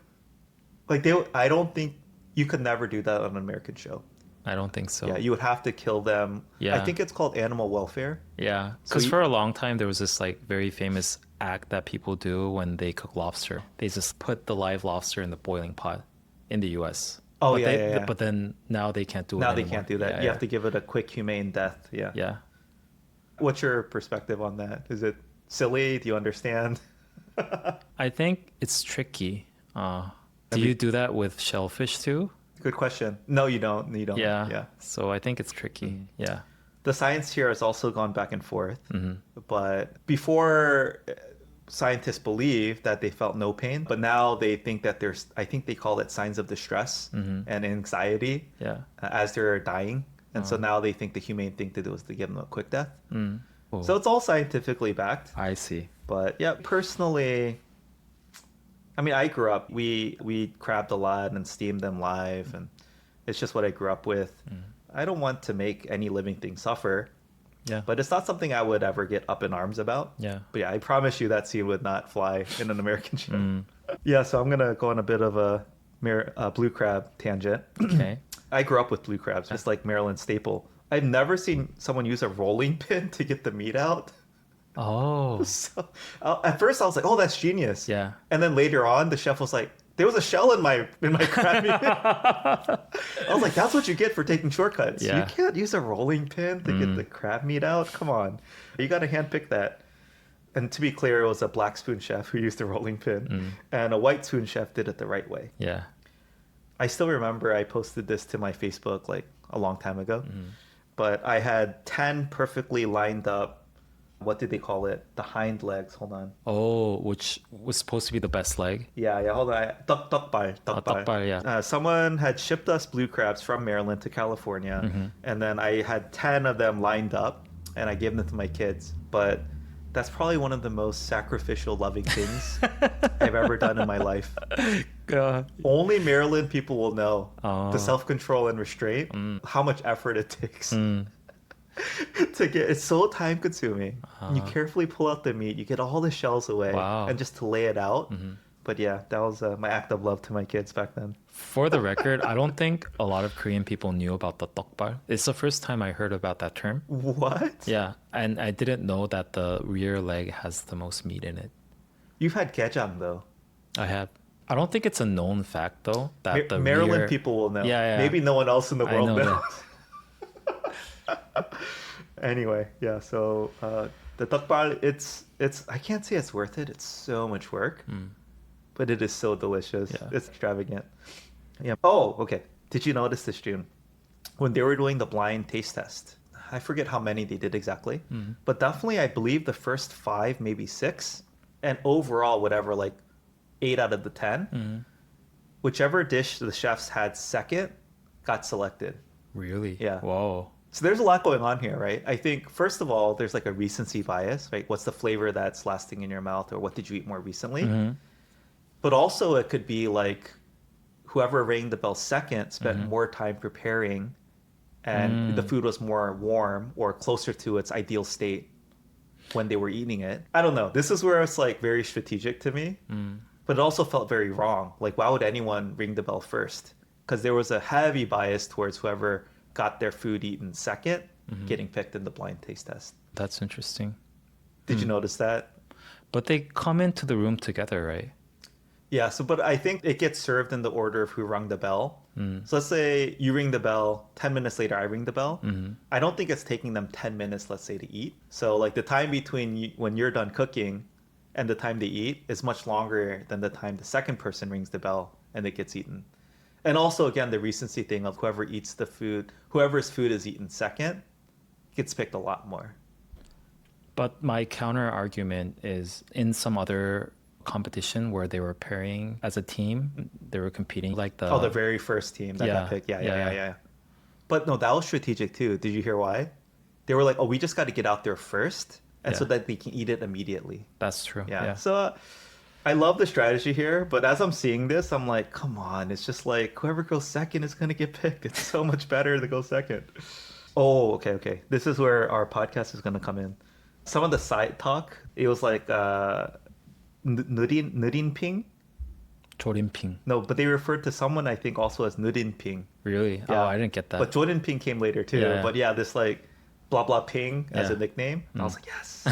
Like I don't think you could never do that on an American show. I don't think so. Yeah, you would have to kill them. Yeah. I think it's called animal welfare. Yeah, because for a long time there was this like very famous act that people do when they cook lobster. They just put the live lobster in the boiling pot in the U.S. Oh, But then now they can't do it anymore. Now they can't do that. You have to give it a quick, humane death. Yeah. Yeah. What's your perspective on that? Is it silly? Do you understand? I think it's tricky. Do you do that with shellfish too? Good question. No, you don't. You don't. Yeah. So I think it's tricky. Yeah. The science here has also gone back and forth. But before, scientists believed that they felt no pain, but now they think that there's, I think they call it signs of distress and anxiety as they're dying. And so now they think the humane thing to do is to give them a quick death. So it's all scientifically backed. I see. But yeah, personally, I mean, I grew up, we crabbed a lot and steamed them live, and it's just what I grew up with. I don't want to make any living thing suffer. Yeah. But it's not something I would ever get up in arms about. Yeah. But yeah, I promise you that scene would not fly in an American show. Yeah, so I'm going to go on a bit of a blue crab tangent. Okay. I grew up with blue crabs, just like Maryland staple. I've never seen someone use a rolling pin to get the meat out. Oh. So at first I was like, oh, that's genius. Yeah. And then later on, the chef was like, there was a shell in my crab meat. I was like, that's what you get for taking shortcuts. Yeah. You can't use a rolling pin to get the crab meat out. Come on. You got to handpick that. And to be clear, it was a black spoon chef who used the rolling pin. And a white spoon chef did it the right way. Yeah. I still remember I posted this to my Facebook like a long time ago. But I had 10 perfectly lined up, what did they call it? The hind legs. Hold on. Oh, which was supposed to be the best leg. Yeah, hold on. Tokbal, yeah. Someone had shipped us blue crabs from Maryland to California, and then I had 10 of them lined up, and I gave them to my kids. But that's probably one of the most sacrificial, loving things I've ever done in my life. Only Maryland people will know the self-control and restraint, how much effort it takes. To get, it's so time consuming. You carefully pull out the meat, you get all the shells away, and just to lay it out. But yeah, that was my act of love to my kids back then. For the record, I don't think a lot of Korean people knew about the tokbal. It's the first time I heard about that term. What? Yeah, and I didn't know that the rear leg has the most meat in it. You've had gejang though. I have. I don't think it's a known fact though that the Maryland rear... people will know. Yeah. Maybe no one else in the world know knows. Anyway, yeah. So the tokbal, it's I can't say it's worth it. It's so much work, but it is so delicious. Yeah. It's extravagant. Yeah. Oh, okay. Did you notice this, June? When they were doing the blind taste test, I forget how many they did exactly, but definitely I believe the first 5, maybe 6, and overall whatever, like 8 out of the 10, whichever dish the chefs had second got selected. Really? Yeah. Whoa. So there's a lot going on here, right? I think, first of all, there's like a recency bias, right? What's the flavor that's lasting in your mouth, or what did you eat more recently? But also it could be like whoever rang the bell second spent more time preparing, and the food was more warm or closer to its ideal state when they were eating it. I don't know. This is where it's like very strategic to me, but it also felt very wrong. Like, why would anyone ring the bell first? Because there was a heavy bias towards whoever got their food eaten second, getting picked in the blind taste test. That's interesting. Did you notice that? But they come into the room together, right? Yeah, so but I think it gets served in the order of who rung the bell. So let's say you ring the bell, 10 minutes later I ring the bell. I don't think it's taking them 10 minutes, let's say, to eat. So like the time between when you're done cooking and the time they eat is much longer than the time the second person rings the bell and it gets eaten. And also, again, the recency thing of whoever eats the food, whoever's food is eaten second, gets picked a lot more. But my counter argument is in some other competition where they were pairing as a team, they were competing like the very first team that got picked. Yeah. But no, that was strategic too. Did you hear why? They were like, oh, we just got to get out there first, and so that they can eat it immediately. That's true. Yeah. So I love the strategy here, but as I'm seeing this, I'm like, come on, it's just like whoever goes second is going to get picked. It's so much better to go second. Oh, okay. This is where our podcast is going to come in. Some of the side talk, it was like 느린핑? 조린핑. No, but they referred to someone I think also as 느린핑. Really? Yeah. Oh, I didn't get that. But 조린핑 came later too. Yeah. But yeah, this like blah blah ping as a nickname. I was like, yes,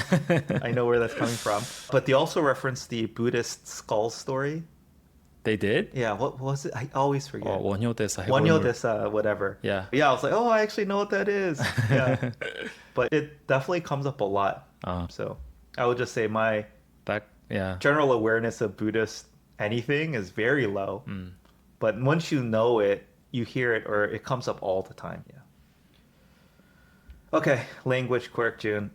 I know where that's coming from. But they also referenced the Buddhist skull story. They did? Yeah, what was it? I always forget. Oh, 원효대사. 원효대사, whatever. Yeah. Yeah, I was like, oh, I actually know what that is. Yeah. But it definitely comes up a lot. So I would just say my general awareness of Buddhist anything is very low. But once you know it, you hear it or it comes up all the time. Yeah. Okay, language quirk, June.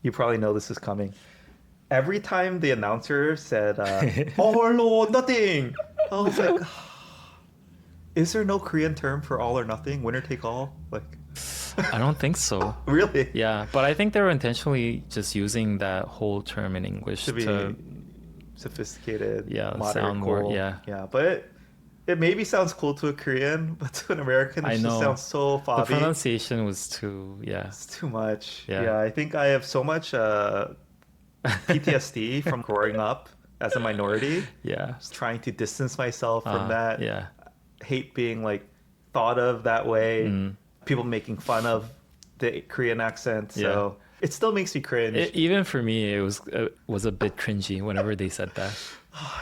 You probably know this is coming. Every time the announcer said, all or nothing, I was like, is there no Korean term for all or nothing? Winner take all? Like, I don't think so. Really? Yeah, but I think they were intentionally just using that whole term in English To be sophisticated, yeah, modern, sound cool. more, yeah. Yeah, but it maybe sounds cool to a Korean, but to an American, it just sounds so The fobby. pronunciation was too, yeah. It's too much. Yeah. Yeah, I think I have so much PTSD from growing up as a minority. Yeah. Just trying to distance myself from that. Yeah. Hate being like thought of that way. People making fun of the Korean accent. So it still makes me cringe. Even for me, it was a bit cringy whenever they said that.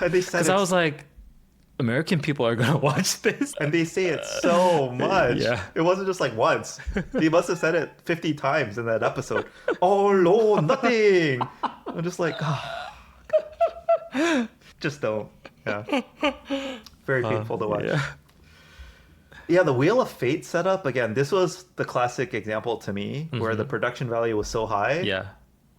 And they said Because I was like, American people are gonna watch this, and they say it so much. Yeah. It wasn't just like once. They must have said it 50 times in that episode. Oh no, nothing. I'm just like, just don't. Yeah. Very painful to watch. Yeah, the Wheel of Fate setup, again, this was the classic example to me where the production value was so high. Yeah.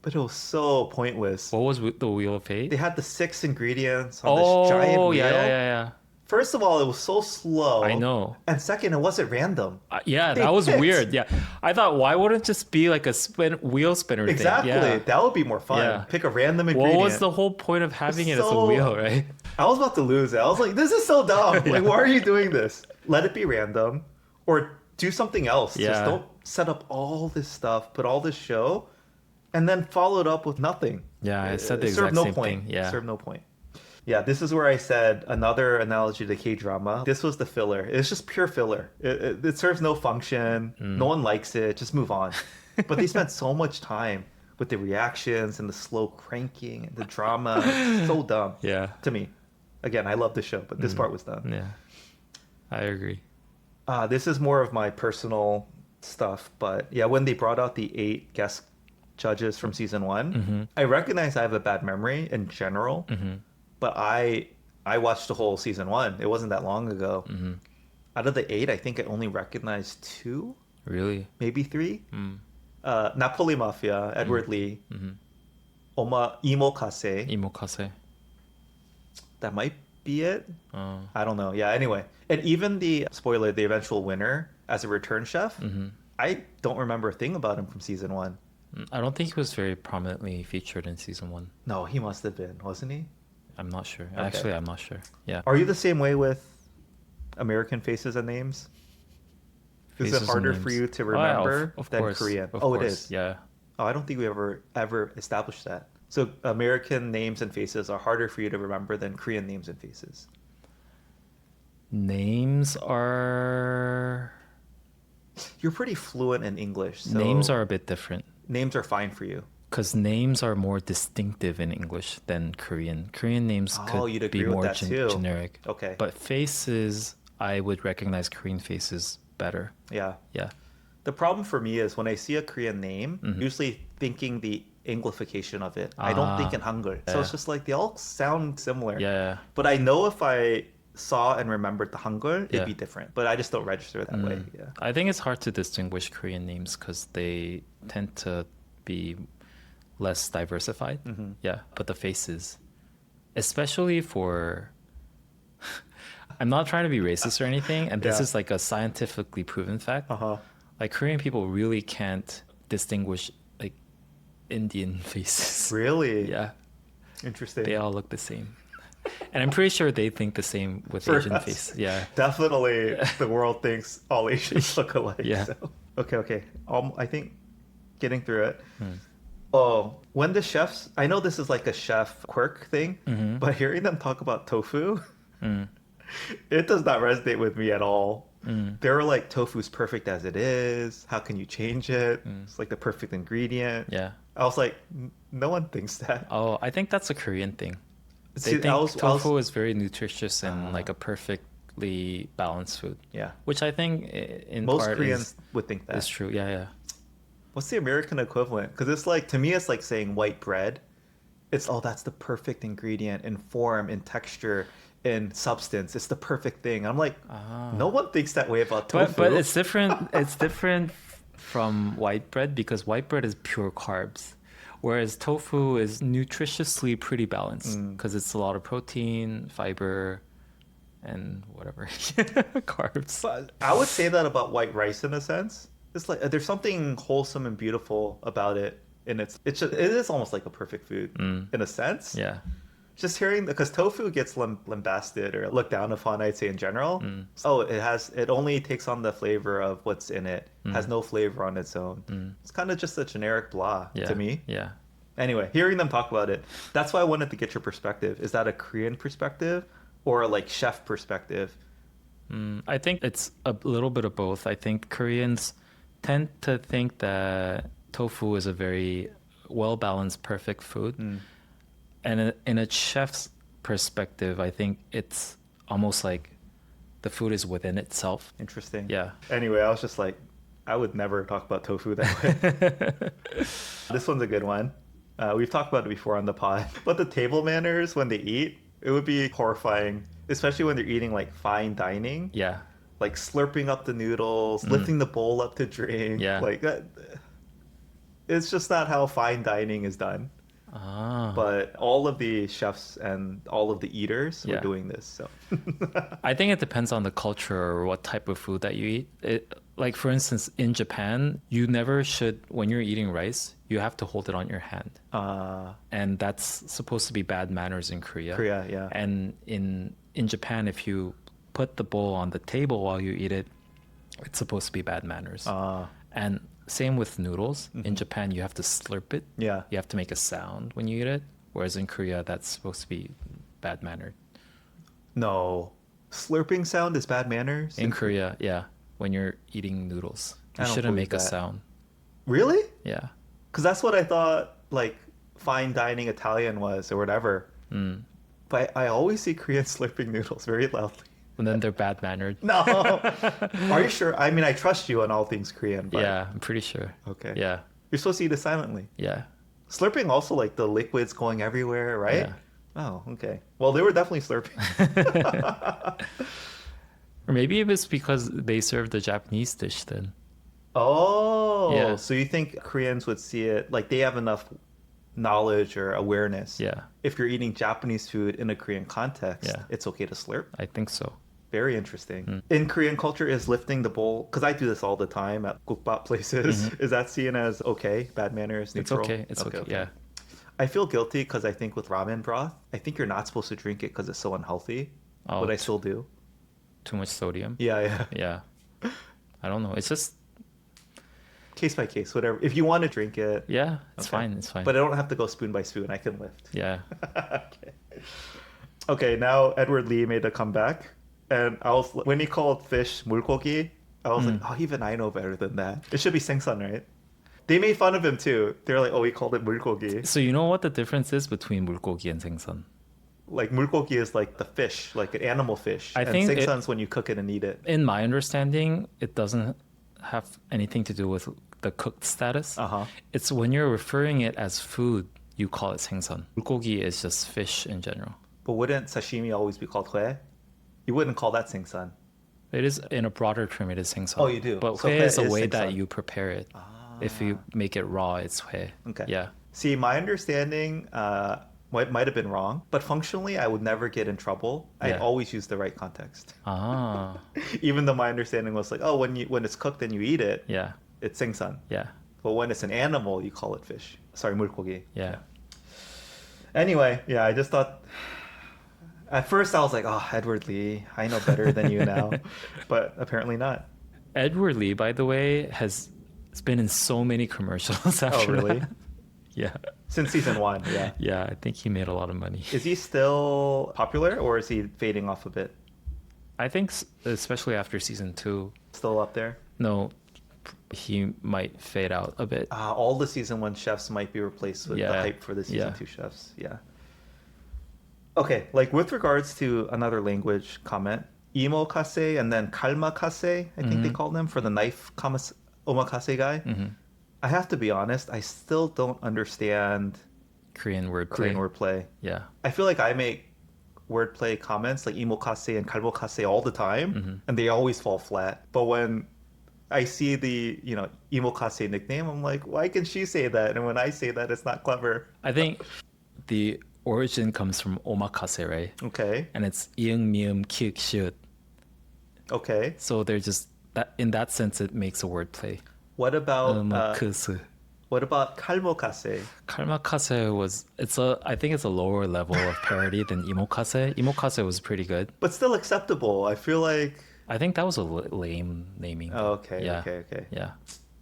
But it was so pointless. What was the Wheel of Fate? They had the 6 ingredients on this giant wheel. Yeah. First of all, it was so slow. I know. And second, it wasn't random. Yeah, They that was picked- weird. Yeah, I thought, why wouldn't it just be like a wheel spinner Exactly. thing? Yeah. That would be more fun. Yeah. Pick a random ingredient. What was the whole point of having it as a So- wheel, right? I was about to lose it. I was like, this is so dumb. Like, why are you doing this? Let it be random or do something else. Just Yeah. don't set up all this stuff, put all this show, and then follow it up with nothing. Yeah, I said the It served exact no same point. thing. Yeah. Served no point. Yeah, this is where I said another analogy to K-drama. This was the filler. It's just pure filler. It serves no function. No one likes it. Just move on. But they spent so much time with the reactions and the slow cranking and the drama. It's so dumb. Yeah. To me. Again, I love the show, but this part was dumb. Yeah. I agree. This is more of my personal stuff, but yeah, when they brought out the 8 guest judges from season 1, I recognize I have a bad memory in general, but I watched the whole season 1. It wasn't that long ago. Out of the 8, I think I only recognized 2, Really? maybe 3. Napoli Mafia, Edward Lee, Imo Kase. Imokase. That might be it. Oh. I don't know. Yeah, anyway. And even the, spoiler, the eventual winner as a return chef, I don't remember a thing about him from season 1. I don't think he was very prominently featured in season 1. No, he must have been, wasn't he? I'm not sure. Okay. Actually, I'm not sure. Yeah. Are you the same way with American faces and names? Is Faces it and harder for names. you to Oh, yeah, remember of than course, Korean? of Oh, it course, is. Yeah. Oh, I don't think we ever established that. So American names and faces are harder for you to remember than Korean names and faces. Names are You're pretty fluent in English. So names are a bit different names are fine for you. because names are more distinctive in English than Korean. Korean names Oh, you'd could agree be with more that too. generic. Okay. But faces, I would recognize Korean faces better. Yeah. Yeah. The problem for me is when I see a Korean name, usually thinking the Anglification of it. I don't think in Hangul. So it's just like they all sound similar. Yeah. But I know if I saw and remembered the Hangul, it'd Yeah. be different. But I just don't register that way. Yeah. I think it's hard to distinguish Korean names because they tend to be less diversified. Yeah, but the faces, especially for, I'm not trying to be racist or anything, and this Yeah. is like a scientifically proven fact. Uh-huh. Like Korean people really can't distinguish like Indian faces. Really? Yeah, Interesting. they all look the same, and I'm pretty sure they think the same with For Asian us. face. Yeah. Definitely the world thinks all Asians look alike. Yeah. So. Okay. I think getting through it. Oh, when the chefs, I know this is like a chef quirk thing, but hearing them talk about tofu, it does not resonate with me at all. They were like, tofu's perfect as it is. How can you change it? It's like the perfect ingredient. Yeah. I was like, no one thinks that. Oh, I think that's a Korean thing. See, They think I was- tofu is very nutritious and like a perfectly balanced food. Yeah. Which I think in Most part Koreans would think that. is true. Yeah. What's the American equivalent? Because it's like, to me, it's like saying white bread it's, oh, that's the perfect ingredient in form, in texture, in substance. It's the perfect thing. I'm like, no one thinks that way about tofu. But it's different. It's different from white bread because white bread is pure carbs, whereas tofu is nutritiously pretty balanced because it's a lot of protein, fiber, and whatever carbs. But I would say that about white rice in a sense. It's like there's something wholesome and beautiful about it, and it is almost like a perfect food in a sense. Yeah. Just hearing because tofu gets lambasted or looked down upon, I'd say in general. Oh, it only takes on the flavor of what's in it. Has no flavor on its own. It's kind of just a generic blah to me. Yeah. Anyway, hearing them talk about it, that's why I wanted to get your perspective. Is that a Korean perspective or like chef perspective? I think it's a little bit of both. I think Koreans tend to think that tofu is a very well-balanced, perfect food. And in a chef's perspective, I think it's almost like the food is within itself. Interesting. Yeah. Anyway, I was just like, I would never talk about tofu that way. This one's a good one. We've talked about it before on the pod. But the table manners when they eat, it would be horrifying, especially when they're eating like fine dining. Yeah. Like slurping up the noodles, lifting the bowl up to drink. Yeah. Like that. It's just not how fine dining is done. But all of the chefs and all of the eaters were doing this. So I think it depends on the culture or what type of food that you eat. Like for instance, in Japan, you never should, when you're eating rice, you have to hold it on your hand. And that's supposed to be bad manners in Korea. Korea, yeah. And in Japan, if you put the bowl on the table while you eat it, it's supposed to be bad manners. And same with noodles. In Japan, you have to slurp it. Yeah. You have to make a sound when you eat it. Whereas in Korea, that's supposed to be bad mannered. No. Slurping sound is bad manners? In Korea, yeah. When you're eating noodles, you shouldn't make a sound. Really? Yeah. Because that's what I thought, like, fine dining Italian was or whatever. But I always see Koreans slurping noodles very loudly. And then they're bad mannered. No. Are you sure? I mean, I trust you on all things Korean. But... Yeah, I'm pretty sure. Okay. Yeah. You're supposed to eat it silently. Yeah. Slurping also, like, the liquids going everywhere, right? Yeah. Oh, okay. Well, they were definitely slurping. Or maybe it was because they served the Japanese dish then. Oh. Yeah. So you think Koreans would see it, like, they have enough knowledge or awareness. Yeah. If you're eating Japanese food in a Korean context, it's okay to slurp. I think so. Very interesting. In Korean culture, is lifting the bowl, because I do this all the time at gukbap places, is that seen as okay? Bad manners, neutral? It's okay. Yeah. I feel guilty because I think with ramen broth, I think you're not supposed to drink it because it's so unhealthy, but I still do. Too much sodium? Yeah. Yeah. I don't know. It's just... Case by case, whatever. If you want to drink it. Yeah, it's fine. It's fine. But I don't have to go spoon by spoon. I can lift. Yeah. Okay, now Edward Lee made a comeback. And when he called fish 물고기, I was like, oh, even I know better than that. It should be 생선, right? They made fun of him too. They're like, oh, he called it 물고기. So you know what the difference is between 물고기 and 생선? Like 물고기 is like the fish, like an animal fish. I and think 생선's when you cook it and eat it. In my understanding, it doesn't have anything to do with the cooked status. It's when you're referring it as food, you call it 생선. 물고기 is just fish in general. But wouldn't sashimi always be called 회? You wouldn't call that 생선. It is, in a broader term, it is 생선. Oh, you do? But So 회 회 is the is way 생선. that you prepare it. If you make it raw, it's 회. Okay. Yeah. See, my understanding might have been wrong, but functionally, I would never get in trouble. I always use the right context. Even though my understanding was like, oh, when it's cooked and you eat it, it's 생선. Yeah. But when it's an animal, you call it fish. Sorry, 물고기. Yeah. Anyway, I just thought... At first, I was like, oh, Edward Lee, I know better than you now. But apparently not. Edward Lee, by the way, has been in so many commercials after really? that. Yeah. Since season 1, yeah. Yeah, I think he made a lot of money. Is he still popular or is he fading off a bit? I think, especially after season 2. Still up there? No, he might fade out a bit. All the season 1 chefs might be replaced with the hype for the season 2 chefs. Yeah. Okay, like with regards to another language comment, imo-kase and then kalma-kase, I think they call them, for the knife omakase guy. I have to be honest, I still don't understand Korean Korean wordplay. wordplay. Yeah. I feel like I make wordplay comments like imokase and kalbokase all the time, and they always fall flat. But when I see the, imokase nickname, I'm like, why can she say that? And when I say that, it's not clever. I think the origin comes from omakase, right? Okay. And it's iung, mium, kiuk, shut. Okay. So they're just that in that sense it makes a wordplay. What about Kusu. what about kalbokase? Kalmakase I think it's a lower level of parody than imokase. Imokase was pretty good. But still acceptable. I feel like. I think that was a lame naming. Oh, okay. Yeah. Okay. Yeah.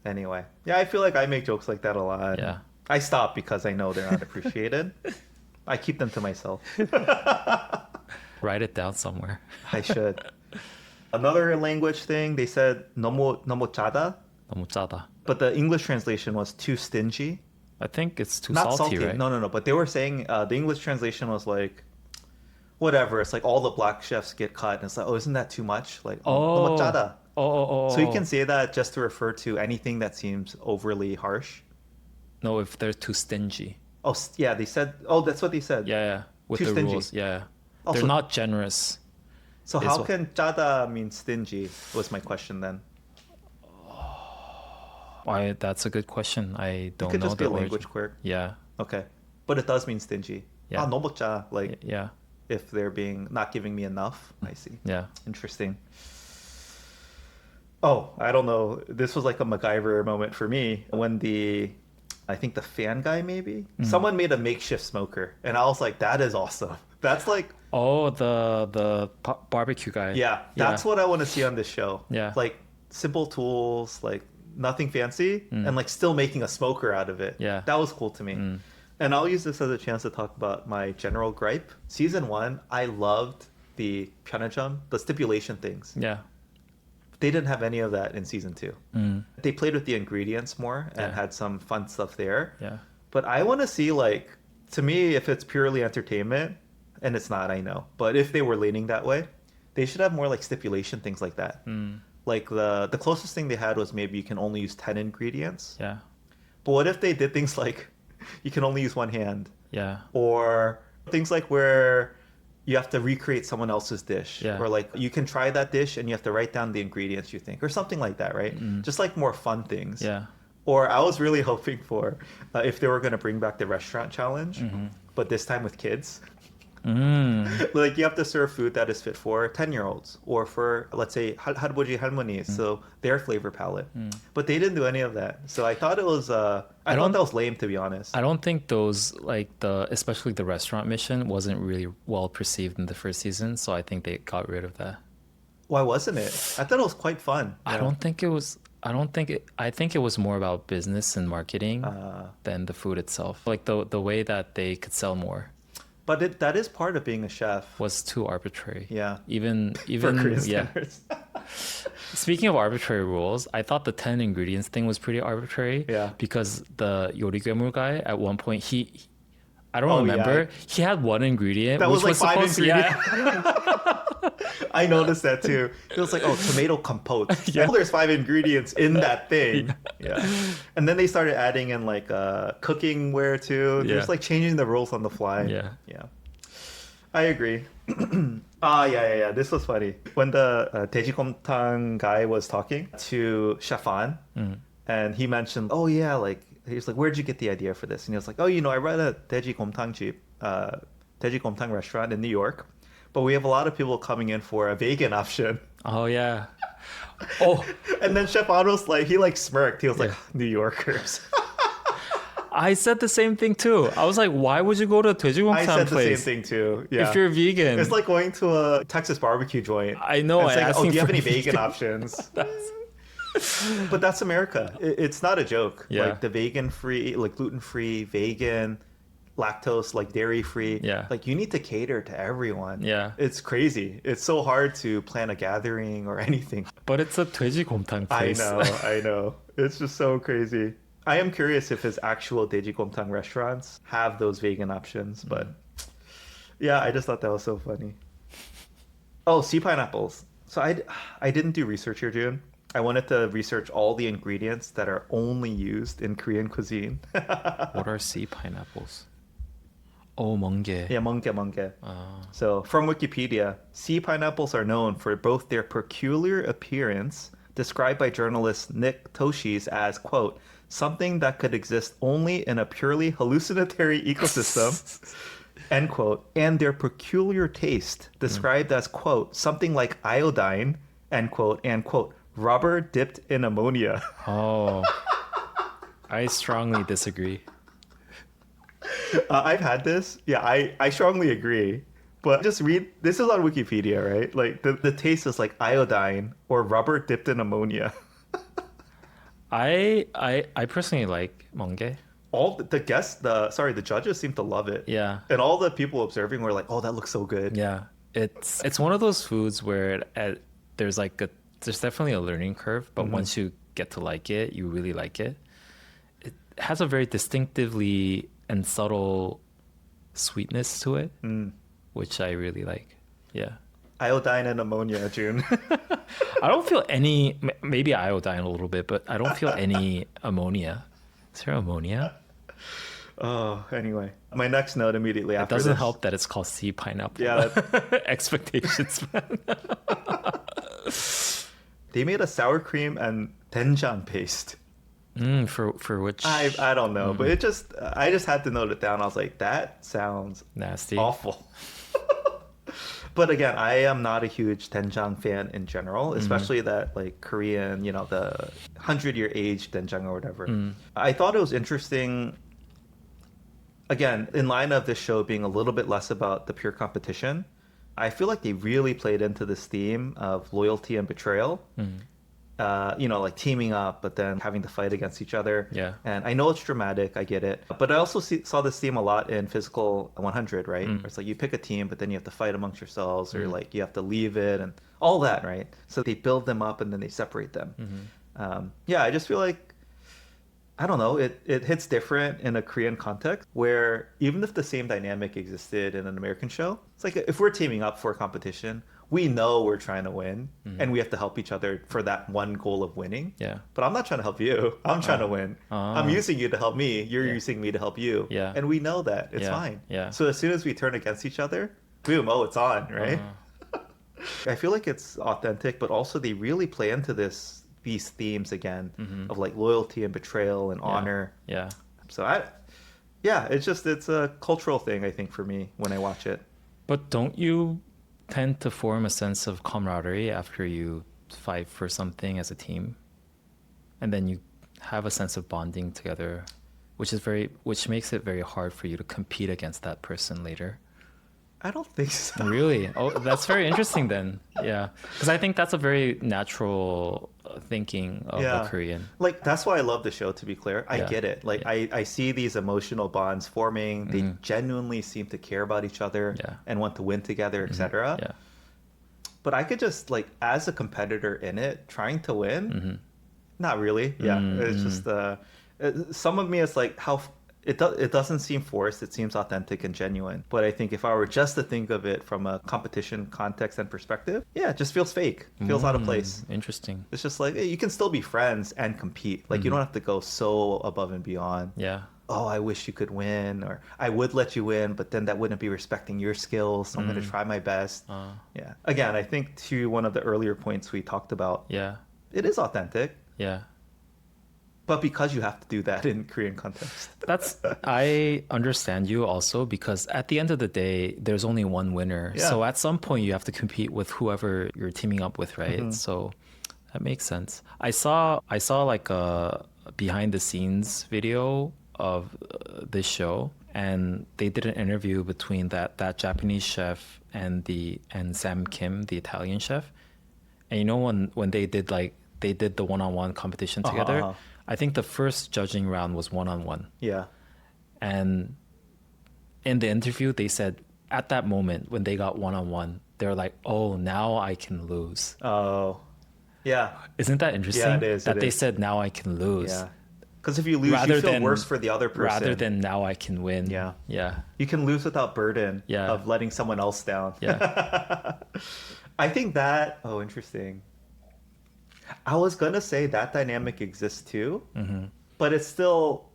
Anyway, yeah, I feel like I make jokes like that a lot. Yeah. I stop because I know they're not appreciated. I keep them to myself. Write it down somewhere. I should. Another language thing, they said 너무 짜다, 너무 짜다. but the English translation was too stingy. I think it's too Not salty, right? No. But they were saying the English translation was like, whatever. It's like all the black chefs get cut, and it's like, oh, isn't that too much? Like, 너무 짜다. Oh. So you can say that just to refer to anything that seems overly harsh. No, if they're too stingy. Oh, yeah, they said. Oh, that's what they said. Yeah. With Too the stingy. rules. Yeah. Oh, They're so- not generous. So Is how what- can 짜다 mean stingy? Was my question then. That's a good question. I don't It could know just be the a language origin. quirk. Yeah. Okay, but it does mean stingy. Yeah. 너무 짜. Like Yeah. if they're being not giving me enough. I see. Yeah. Interesting. Oh, I don't know. This was like a MacGyver moment for me when I think the fan guy maybe someone made a makeshift smoker, and I was like, that is awesome. That's like, Oh, the barbecue guy. yeah, that's what I want to see on this show. Yeah. Like simple tools, like nothing fancy, and like still making a smoker out of it. Yeah. That was cool to me. And I'll use this as a chance to talk about my general gripe. Season 1, I loved the 편의점, the stipulation things. Yeah. They didn't have any of that in season 2. They played with the ingredients more and Yeah. had some fun stuff there. Yeah. But I want to see, like, to me, if it's purely entertainment, and it's not, I know, but if they were leaning that way, they should have more like stipulation things like that. Like the closest thing they had was maybe you can only use 10 ingredients. Yeah. But what if they did things like you can only use one hand, Yeah. or things like where you have to recreate someone else's dish, Yeah. or like you can try that dish and you have to write down the ingredients you think, or something like that, right? Just like more fun things. Yeah. Or I was really hoping for if they were going to bring back the restaurant challenge, but this time with kids. Like you have to serve food that is fit for 10-year-olds or for, let's say, 할아버지 할머니, so their flavor palette. But they didn't do any of that. So I thought it was I thought that was lame, to be honest. I don't think those especially the restaurant mission wasn't really well perceived in the first season, so I think they got rid of that. Why wasn't it? I thought it was quite fun. I think it was more about business and marketing than the food itself. Like the way that they could sell more But that is part of being a chef. was too arbitrary. Yeah. Even For Korean yeah. standards. Speaking of arbitrary rules, I thought the 10 ingredients thing was pretty arbitrary. Yeah. Because the 요리괴물 guy at one point I don't Oh, remember. yeah. He had one ingredient That which was like 5 supposed ingredients. Yeah. I noticed that too. It was like, oh, tomato compote. Yeah. Oh, there's 5 ingredients in that thing. Yeah. And then they started adding in like cooking ware too. Yeah. There's like changing the rules on the fly. Yeah. Yeah. I agree. Yeah. This was funny. When the Dweji-gomtang guy was talking to Shafan, and he mentioned, oh yeah, like, he was like, where'd you get the idea for this? And he was like, oh, I read a Dweji-gomtang Dweji-gomtang restaurant in New York, but we have a lot of people coming in for a vegan option. Oh yeah. Oh, And then Shafan was like, he like smirked. He was like, New Yorkers. I said the same thing too. I was like, why would you go to a I Dweji-gomtang said the place same thing too. Yeah. if you're vegan? It's like going to a Texas barbecue joint. I know. And saying, oh, do you have for any vegan options? But that's America. It's not a joke. Yeah. Like the vegan-free, like gluten-free, vegan, lactose, like dairy-free. Yeah. Like you need to cater to everyone. Yeah. It's crazy. It's so hard to plan a gathering or anything. But it's a Dweji-gomtang I place. know. It's just so crazy. I am curious if his actual Dweji-gomtang restaurants have those vegan options, but yeah, I just thought that was so funny. Oh, sea pineapples. So I didn't do research here, June. I wanted to research all the ingredients that are only used in Korean cuisine. What are sea pineapples? Oh, 멍게. Yeah, 멍게. So, from Wikipedia, sea pineapples are known for both their peculiar appearance, described by journalist Nick Toshis as, quote, something that could exist only in a purely hallucinatory ecosystem, end quote, and their peculiar taste, described as, quote, something like iodine, end quote, and, quote, rubber dipped in ammonia. Oh, I strongly disagree. I've had this. Yeah, I strongly agree. But just read, this is on Wikipedia, right? Like the taste is like iodine or rubber dipped in ammonia. I personally like 멍게. All the guests, the judges seem to love it. Yeah. And all the people observing were like, oh, that looks so good. Yeah. It's one of those foods where there's there's definitely a learning curve, but once you get to like it, you really like it. It has a very distinctively and subtle sweetness to it, which I really like. Yeah. Iodine and ammonia, June. I don't feel any, maybe iodine a little bit, but I don't feel any ammonia. Is there ammonia? Oh, anyway. My next note immediately after It doesn't this. help that it's called sea pineapple. Yeah. Expectations, man. They made a sour cream and doenjang paste. For which? I don't know, but I just had to note it down. I was like, that sounds Nasty. awful. But again, I am not a huge doenjang fan in general, especially that like Korean, the 100-year aged doenjang or whatever. I thought it was interesting. Again, in line of this show being a little bit less about the pure competition, I feel like they really played into this theme of loyalty and betrayal. Like teaming up, but then having to fight against each other. Yeah. And I know it's dramatic, I get it. But I also saw this theme a lot in Physical 100, right? Where it's like you pick a team, but then you have to fight amongst yourselves, or like you have to leave it and all that, right? So they build them up and then they separate them. I just feel like, I don't know, it hits different in a Korean context where even if the same dynamic existed in an American show, it's like if we're teaming up for a competition, we know we're trying to win and we have to help each other for that one goal of winning. Yeah. But I'm not trying to help you. I'm trying to win. I'm using you to help me. You're using me to help you. Yeah. And we know that. It's fine. Yeah. So as soon as we turn against each other, boom, it's on, right? I feel like it's authentic, but also they really play into these themes again of like loyalty and betrayal and honor. Yeah. So it's a cultural thing, I think, for me when I watch it. But don't you tend to form a sense of camaraderie after you fight for something as a team? And then you have a sense of bonding together, which makes it very hard for you to compete against that person later. I don't think so. Really? Oh, that's very interesting then. Yeah. Because I think that's a very natural thinking of a Korean. Like, that's why I love the show, to be clear. I Yeah. get it. Like, I see these emotional bonds forming. They genuinely seem to care about each other and want to win together, etc. Yeah. But I could just, like, as a competitor in it, trying to win, not really. Yeah. It's just, some of me is like, it doesn't seem forced. It seems authentic and genuine. But I think if I were just to think of it from a competition context and perspective, it just feels fake. Feels out of place. Interesting. It's just like, hey, you can still be friends and compete. Like, you don't have to go so above and beyond. Yeah. Oh, I wish you could win, or I would let you win, but then that wouldn't be respecting your skills. So I'm going to try my best. Yeah. Again, I think to one of the earlier points we talked about, it is authentic. Yeah. But because you have to do that in Korean context. I understand you also, because at the end of the day, there's only one winner. Yeah. So at some point you have to compete with whoever you're teaming up with, right? So that makes sense. I saw like a behind the scenes video of this show, and they did an interview between that Japanese chef and Sam Kim, the Italian chef. And when they did the one-on-one competition together, I think the first judging round was one-on-one. Yeah. And in the interview, they said at that moment when they got one-on-one, they're like, oh, now I can lose. Oh, yeah. Isn't that interesting? Yeah, it is. That they said, now I can lose. Yeah. Because if you lose, you feel worse for the other person. Rather than now I can win. Yeah. Yeah. You can lose without burden of letting someone else down. Yeah. I think interesting. I was going to say that dynamic exists too, but it's still,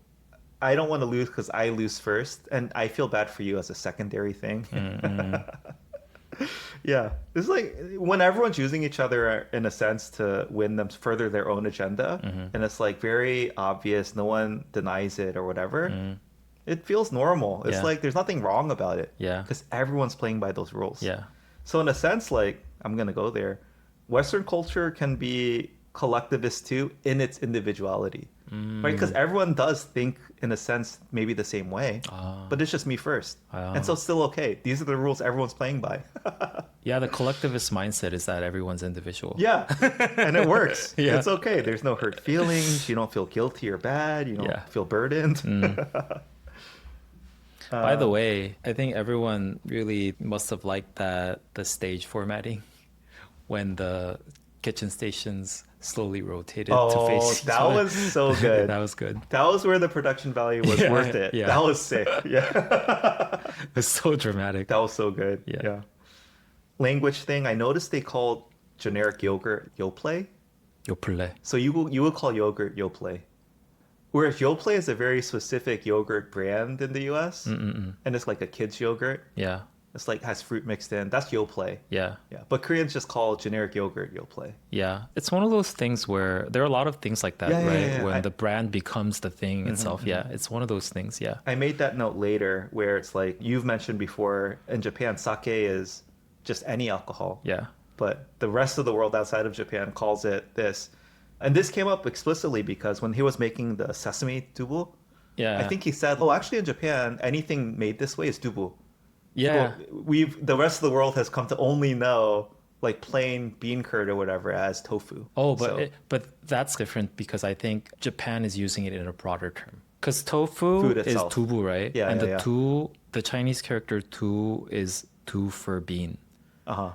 I don't want to lose because I lose first, and I feel bad for you as a secondary thing. Yeah, it's like when everyone's using each other in a sense to win them further their own agenda, and it's like very obvious, no one denies it or whatever. It feels normal. It's like there's nothing wrong about it. Yeah. Because everyone's playing by those rules. Yeah. So in a sense, like I'm gonna go there. Western culture can be collectivist too in its individuality, right? Because everyone does think in a sense maybe the same way, but it's just me first, and so it's still okay. These are the rules everyone's playing by. Yeah, the collectivist mindset is that everyone's individual. Yeah, and it works. Yeah. It's okay. There's no hurt feelings. You don't feel guilty or bad. You don't feel burdened. By the way, I think everyone really must have liked the stage formatting when the kitchen stations slowly rotated to face each that other. was so good. That was good. That was where the production value was worth it. Yeah. That was sick. Yeah. It was so dramatic. That was so good. Yeah. Language thing, I noticed they called generic yogurt Yoplait. Yoplait. So you would call yogurt Yoplait. Whereas Yoplait is a very specific yogurt brand in the US. And it's like a kid's yogurt. Yeah. It's like has fruit mixed in. That's Yoplait. Yeah. Yeah. But Koreans just call generic yogurt Yoplait. Yeah. It's one of those things where there are a lot of things like that, right? Yeah. When the brand becomes the thing itself. Yeah. It's one of those things. Yeah. I made that note later where it's like you've mentioned before in Japan, sake is just any alcohol. Yeah. But the rest of the world outside of Japan calls it this. And this came up explicitly because when he was making the sesame dubu, Yeah. I think he said, actually in Japan, anything made this way is dubu. Yeah. The rest of the world has come to only know like plain bean curd or whatever as tofu. Oh, but that's different because I think Japan is using it in a broader term. Because tofu is tubu, right? Yeah. And the Chinese character tu is tu for bean.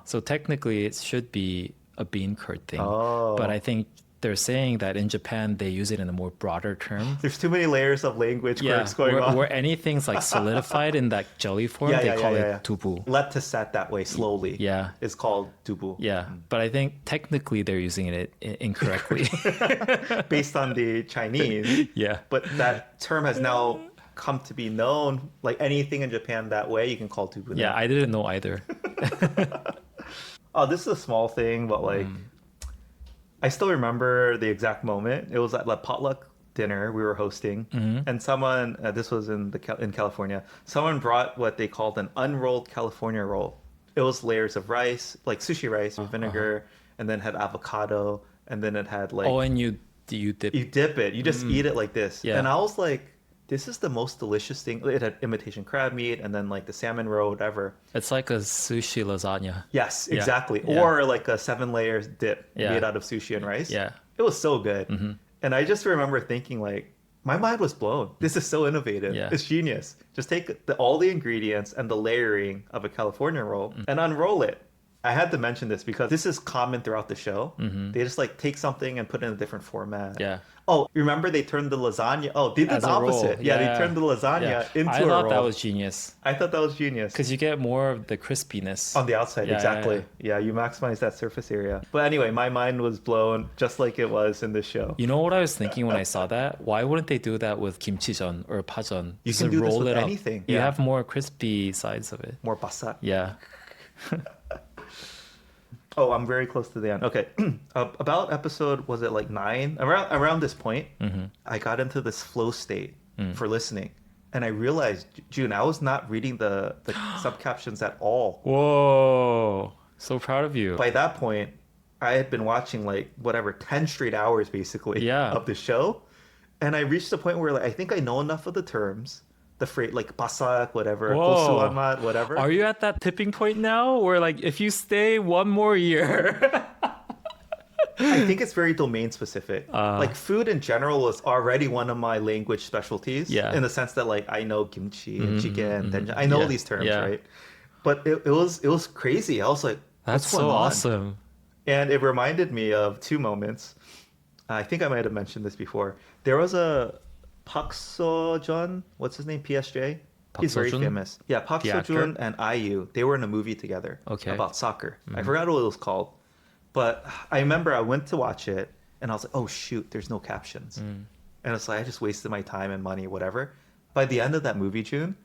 So technically it should be a bean curd thing. But I think they're saying that in Japan they use it in a more broader term. There's too many layers of language quirks going on. Where anything's like solidified in that jelly form, they call it tubu. Let to set that way slowly. Yeah. It's called tubu. Yeah. But I think technically they're using it incorrectly. Based on the Chinese. Yeah. But that term has now come to be known. Like anything in Japan that way, you can call tubu. Yeah, I didn't know either. This is a small thing, but like I still remember the exact moment. It was at the potluck dinner we were hosting, and someone, this was in California, someone brought what they called an unrolled California roll. It was layers of rice, like sushi rice with vinegar, and then had avocado, and then it had like... Oh, and you dip... You dip it. You just eat it like this. Yeah. And I was like, this is the most delicious thing. It had imitation crab meat and then like the salmon roe, whatever. It's like a sushi lasagna. Yes, exactly. Yeah. Or like a 7 layers dip made out of sushi and rice. Yeah. It was so good. And I just remember thinking like, my mind was blown. This is so innovative. Yeah. It's genius. Just take all the ingredients and the layering of a California roll and unroll it. I had to mention this because this is common throughout the show. They just like take something and put it in a different format. Yeah. Oh, remember they turned the lasagna. Oh, they did As the a opposite. roll. Yeah, they turned the lasagna into a roll. I thought that was genius. I thought that was genius. Because you get more of the crispiness. On the outside, exactly. Yeah, you maximize that surface area. But anyway, my mind was blown just like it was in this show. You know what I was thinking when I saw that? Why wouldn't they do that with kimchijeon or pajeon? You can do this with anything. You have more crispy sides of it. More basak. Yeah. Oh, I'm very close to the end. Okay. About episode, was it like 9? Around this point, I got into this flow state for listening. And I realized, Jun, I was not reading the subcaptions at all. Whoa. So proud of you. By that point, I had been watching like, 10 straight hours basically of the show. And I reached the point where like, I think I know enough of the terms. The phrase like basak, whatever, gosuan mat, whatever. Are you at that tipping point now where like if you stay one more year? I think it's very domain specific. Like food in general is already one of my language specialties. Yeah. In the sense that like I know kimchi and chicken, and I know these terms, right? But it was crazy. I was like, that's what's so going on? awesome. And it reminded me of 2 moments. I think I might have mentioned this before. There was a Park Seo-joon, what's his name? PSJ? He's very famous. Yeah, Park Seo-joon and IU, they were in a movie together about soccer. I forgot what it was called. But I remember I went to watch it and I was like, oh shoot, there's no captions. And it's like I just wasted my time and money, whatever. By the end of that movie, June,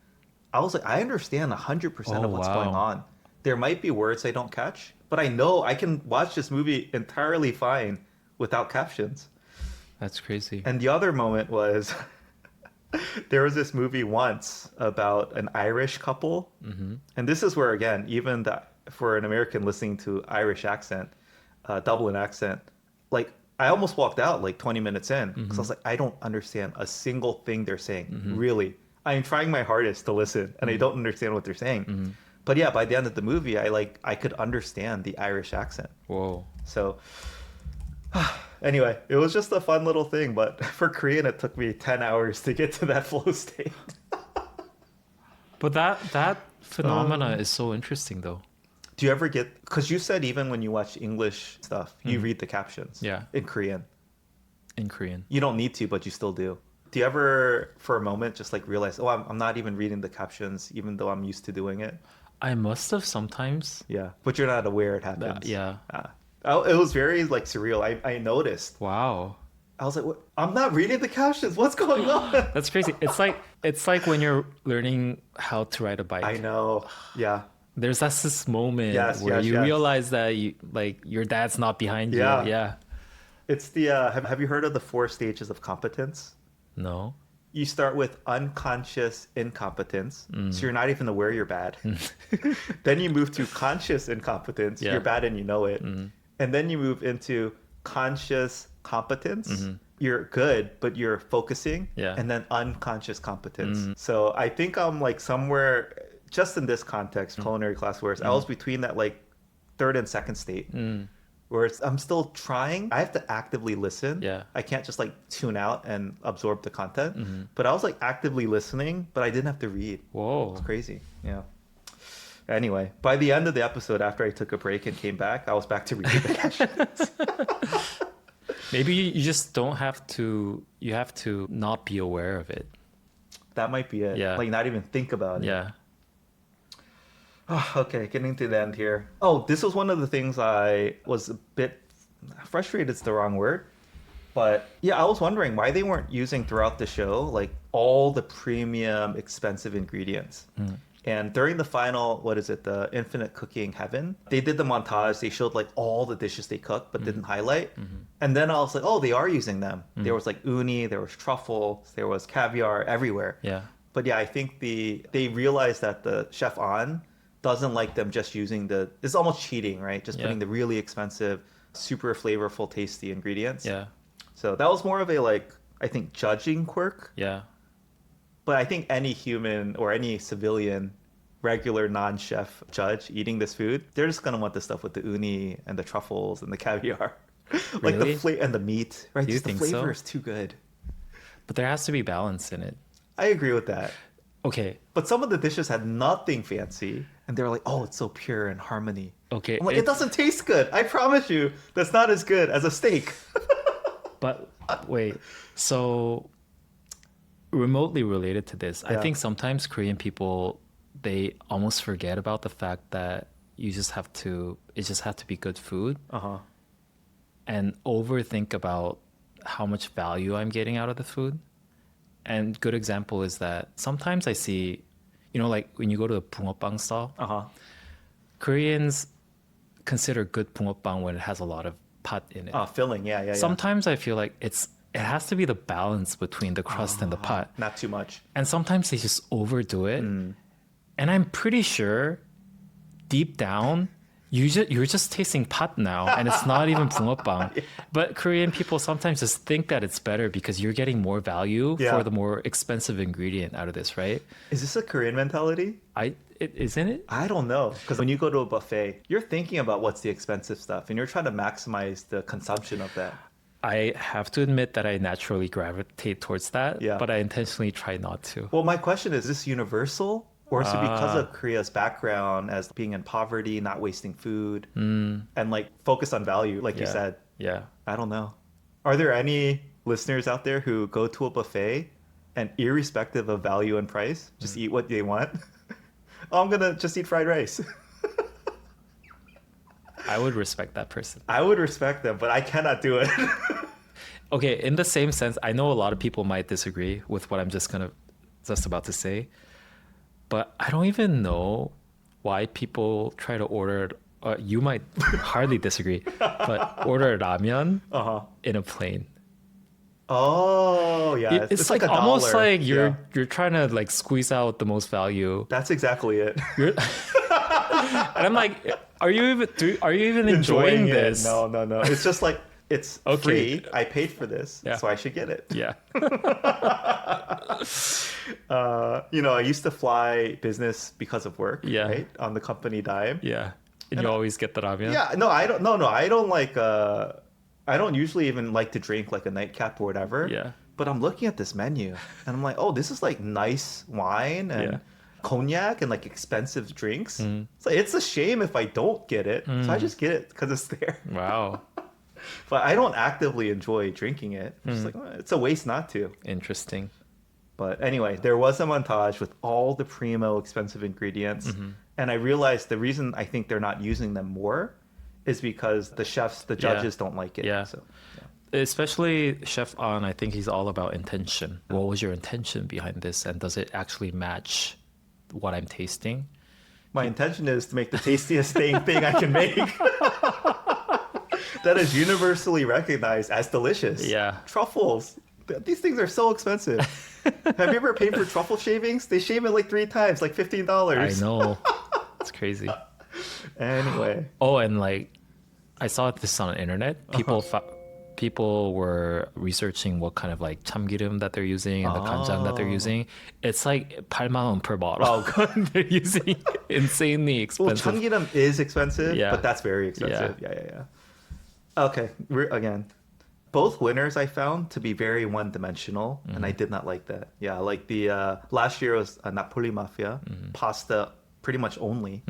I was like, I understand 100% Oh, of what's going wow. on. There might be words I don't catch, but I know I can watch this movie entirely fine without captions. That's crazy. And the other moment was there was this movie once about an Irish couple. And this is where, again, even that for an American listening to Irish accent, Dublin accent, like I almost walked out like 20 minutes in because I was like, I don't understand a single thing they're saying. Really. I am trying my hardest to listen and I don't understand what they're saying. But yeah, by the end of the movie, I could understand the Irish accent. Whoa. So anyway, it was just a fun little thing, but for Korean, it took me 10 hours to get to that flow state. But that phenomena is so interesting though. Do you ever get, because you said even when you watch English stuff, you read the captions Yeah. in Korean. In Korean. You don't need to, but you still do. Do you ever, for a moment, just like realize, oh, I'm not even reading the captions, even though I'm used to doing it? I must have sometimes. Yeah. But you're not aware it happens. Yeah. It was very like surreal. I noticed. Wow. I was like, what? I'm not reading the captions. What's going on? That's crazy. It's like when you're learning how to ride a bike. I know. Yeah. There's this moment Yes, where yes, you yes. realize that your dad's not behind Yeah. you. Yeah. It's the, have you heard of the 4 stages of competence? No. You start with unconscious incompetence. So you're not even aware you're bad. Then you move to conscious incompetence. Yeah. You're bad and you know it. And then you move into conscious competence. You're good, but you're focusing. Yeah. And then unconscious competence. So I think I'm like somewhere, just in this context, Culinary Class Wars, I was between that like third and second state. Where I'm still trying. I have to actively listen. Yeah. I can't just like tune out and absorb the content. But I was like actively listening, but I didn't have to read. Whoa. It's crazy. Yeah. Anyway, by the end of the episode, after I took a break and came back, I was back to reading the captions. Maybe you just don't have to. You have to not be aware of it. That might be it. Yeah. Like not even think about it. Yeah. Oh, okay, getting to the end here. Oh, this was one of the things I was a bit frustrated. It's the wrong word. But yeah, I was wondering why they weren't using throughout the show like all the premium expensive ingredients. And during the final, what is it, the Infinite Cooking Heaven, they did the montage. They showed like all the dishes they cooked, but didn't highlight. And then I was like, oh, they are using them. There was like uni, there was truffle, there was caviar everywhere. Yeah. But yeah, I think they realized that the chef on doesn't like them just using it's almost cheating, right? Just Yeah. putting the really expensive, super flavorful, tasty ingredients. Yeah. So that was more of a like, I think, judging quirk. Yeah. But I think any human or any civilian, regular non-chef judge eating this food, they're just gonna want the stuff with the uni and the truffles and the caviar, like Really? the and the meat, right? Do you Just the think so? flavor is too good. But there has to be balance in it. I agree with that. Okay. But some of the dishes had nothing fancy, and they're like, "Oh, it's so pure and harmony." Okay. I'm like, it doesn't taste good. I promise you, that's not as good as a steak. But wait. So remotely related to this, I Yeah. think sometimes Korean people, they almost forget about the fact that it just have to be good food and overthink about how much value I'm getting out of the food. And good example is that sometimes I see, like when you go to a 붕어빵 stall, Koreans consider good 붕어빵 when it has a lot of pot in it. Filling, yeah. Sometimes I feel like it has to be the balance between the crust and the pot. Not too much. And sometimes they just overdo it. And I'm pretty sure deep down, you're just tasting pot now, and it's not even 붕어빵. But Korean people sometimes just think that it's better because you're getting more value Yeah. for the more expensive ingredient out of this, right? Is this a Korean mentality? Isn't it? I don't know. Because when you go to a buffet, you're thinking about what's the expensive stuff, and you're trying to maximize the consumption of that. I have to admit that I naturally gravitate towards that, Yeah. but I intentionally try not to. Well, my question is this universal? Or is it because of Korea's background as being in poverty, not wasting food, and like focus on value, like you said? Yeah. I don't know. Are there any listeners out there who go to a buffet and irrespective of value and price, just eat what they want? Oh, I'm going to just eat fried rice. I would respect that person. I would respect them, but I cannot do it. Okay, in the same sense, I know a lot of people might disagree with what I'm just about to say, but I don't even know why people try to order. You might hardly disagree, but order ramen in a plane. Oh yeah, It's like like a almost dollar. like Yeah. you're trying to like squeeze out the most value. That's exactly it. You're, and I'm like, are you even enjoying It. this? No, no, no. It's just like it's Okay. free. I paid for this, Yeah. so I should get it. Yeah. I used to fly business because of work, Yeah. right? On the company dime. Yeah. And you always get the ramen? Yeah, no, I don't. No, no, I don't like. I don't usually even like to drink like a nightcap or whatever. Yeah. But I'm looking at this menu and I'm like, oh, this is like nice wine and cognac and like expensive drinks. So it's a shame if I don't get it. So I just get it because it's there. Wow. But I don't actively enjoy drinking it. I'm just like, oh, it's a waste not to. Interesting. But anyway, there was a montage with all the primo expensive ingredients. And I realized the reason I think they're not using them more is because the judges don't like it. Yeah. So, Especially Chef An, I think he's all about intention. What was your intention behind this? And does it actually match what I'm tasting? My intention is to make the tastiest thing I can make. That is universally recognized as delicious. Yeah. Truffles. These things are so expensive. Have you ever paid for truffle shavings? They shave it like 3 times, like $15. I know. It's crazy. Anyway. Oh, and like, I saw this on the internet. People were researching what kind of like 참기름 that they're using and the 간장 that they're using. It's like 8만 원 per bottle. Oh, they're using insanely well, expensive. 참기름 is expensive, Yeah. but that's very expensive. Yeah. Okay, again, both winners I found to be very one-dimensional, and I did not like that. Yeah, like the last year was Napoli Mafia, pasta pretty much only.